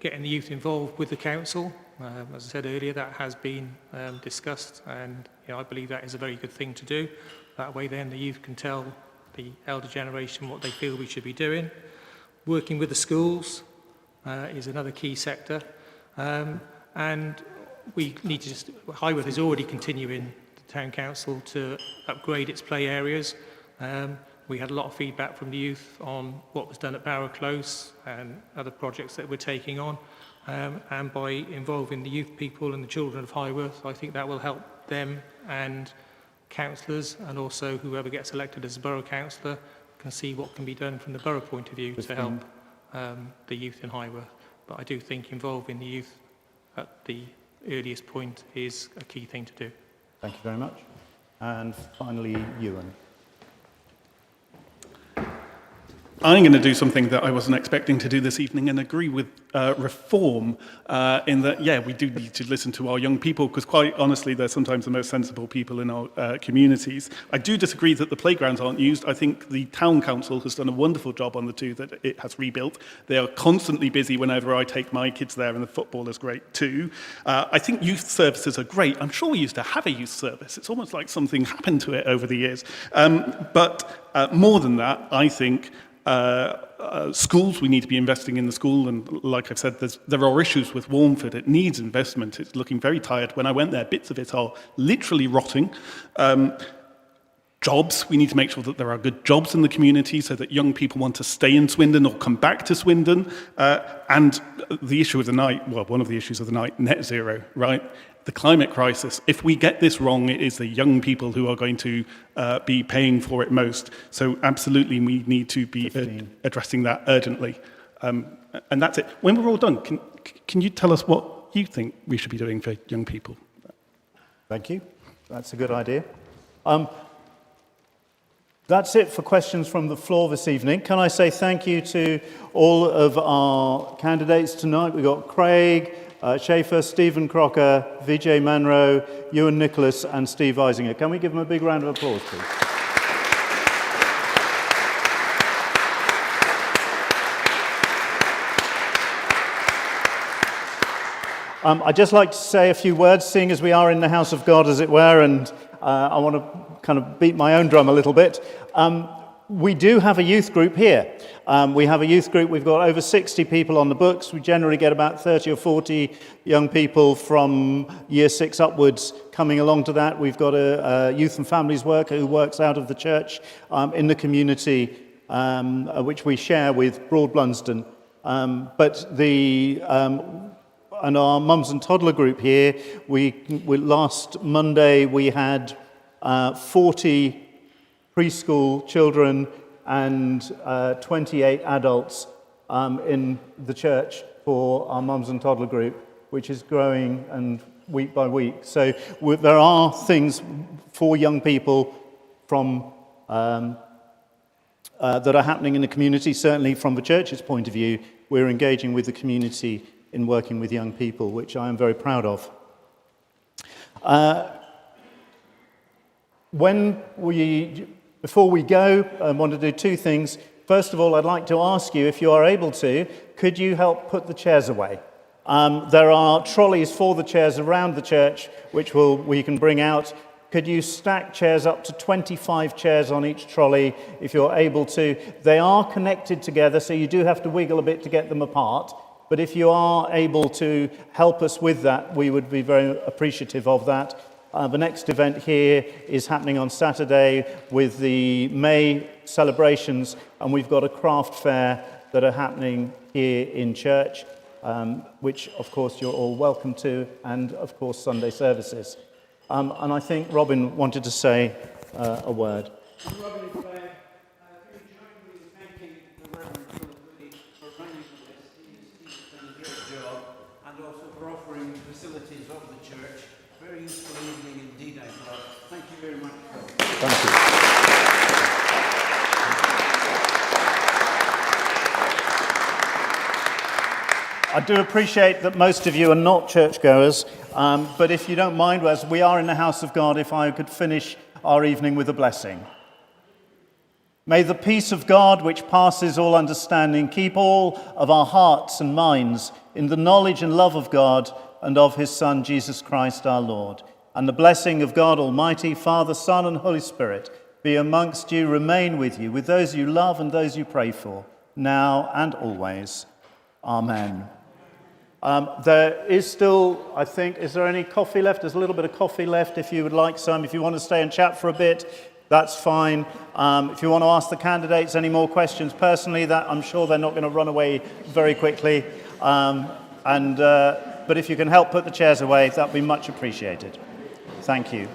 S8: getting the youth involved with the council. As I said earlier, that has been discussed, and I believe that is a very good thing to do. That way then the youth can tell the elder generation what they feel we should be doing. Working with the schools is another key sector, and we need to Highworth is already continuing the town council to upgrade its play areas. We had a lot of feedback from the youth on what was done at Barrow Close and other projects that we're taking on. And by involving the youth people and the children of Highworth, I think that will help them and councillors, and also whoever gets elected as a borough councillor can see what can be done from the borough point of view to help the youth in Highworth. But I do think involving the youth at the earliest point is a key thing to do.
S2: Thank you very much. And finally, Ewan.
S7: I'm going to do something that I wasn't expecting to do this evening and agree with reform in that, yeah, we do need to listen to our young people, because quite honestly, they're sometimes the most sensible people in our communities. I do disagree that the playgrounds aren't used. I think the town council has done a wonderful job on the two that it has rebuilt. They are constantly busy whenever I take my kids there, and the football is great too. I think youth services are great. I'm sure we used to have a youth service. It's almost like something happened to it over the years. But more than that, I think schools, we need to be investing in the school, and like I've said, there are issues with Warnford. It needs investment. It's looking very tired. When I went there, bits of it are literally rotting. jobs. We need to make sure that there are good jobs in the community so that young people want to stay in Swindon or come back to Swindon. And the issue of the night, well, one of the issues of the night, net zero, right? The climate crisis. If we get this wrong, it is the young people who are going to be paying for it most. So absolutely, we need to be addressing that urgently. And that's it. When we're all done, can you tell us what you think we should be doing for young people?
S2: Thank you. That's a good idea. That's it for questions from the floor this evening. Can I say thank you to all of our candidates tonight? We've got Craig Schaefer, Stephen Crocker, Vijay Manro, Ewan Nicholas, and Steve Eisinger. Can we give them a big round of applause, please? I'd just like to say a few words, seeing as we are in the house of God, as it were, and I want to kind of beat my own drum a little bit. We do have a youth group here. We have a youth group. We've got over 60 people on the books. We generally get about 30 or 40 young people from year 6 upwards coming along to that. We've got a youth and families worker who works out of the church in the community, which we share with Broad Blunsdon. And our mums and toddler group here, last Monday we had 40 preschool children and 28 adults in the church for our mums and toddler group, which is growing and week by week. So there are things for young people from that are happening in the community. Certainly from the church's point of view, we're engaging with the community in working with young people, which I am very proud of. Before we go, I want to do two things. First of all, I'd like to ask you, if you are able to, could you help put the chairs away? There are trolleys for the chairs around the church, which we can bring out. Could you stack chairs up to 25 chairs on each trolley, if you're able to? They are connected together, so you do have to wiggle a bit to get them apart. But if you are able to help us with that, we would be very appreciative of that. The next event here is happening on Saturday with the May celebrations, and we've got a craft fair that are happening here in church, which of course you're all welcome to, and of course Sunday services. And I think Robin wanted to say a word.
S6: Robin, could you join me in thanking the Reverend for running this? He's done a great job, and also for offering facilities of the church. Very useful evening indeed, I thought. Thank you very much.
S2: Thank you. I do appreciate that most of you are not churchgoers, but if you don't mind, as we are in the house of God, if I could finish our evening with a blessing. May the peace of God, which passes all understanding, keep all of our hearts and minds in the knowledge and love of God and of his Son, Jesus Christ our Lord. And the blessing of God Almighty, Father, Son, and Holy Spirit be amongst you, remain with you, with those you love and those you pray for, now and always. Amen. There is still, I think, is there any coffee left? There's a little bit of coffee left if you would like some. If you want to stay and chat for a bit, that's fine. If you want to ask the candidates any more questions personally, that I'm sure they're not going to run away very quickly. But if you can help put the chairs away, that would be much appreciated. Thank you.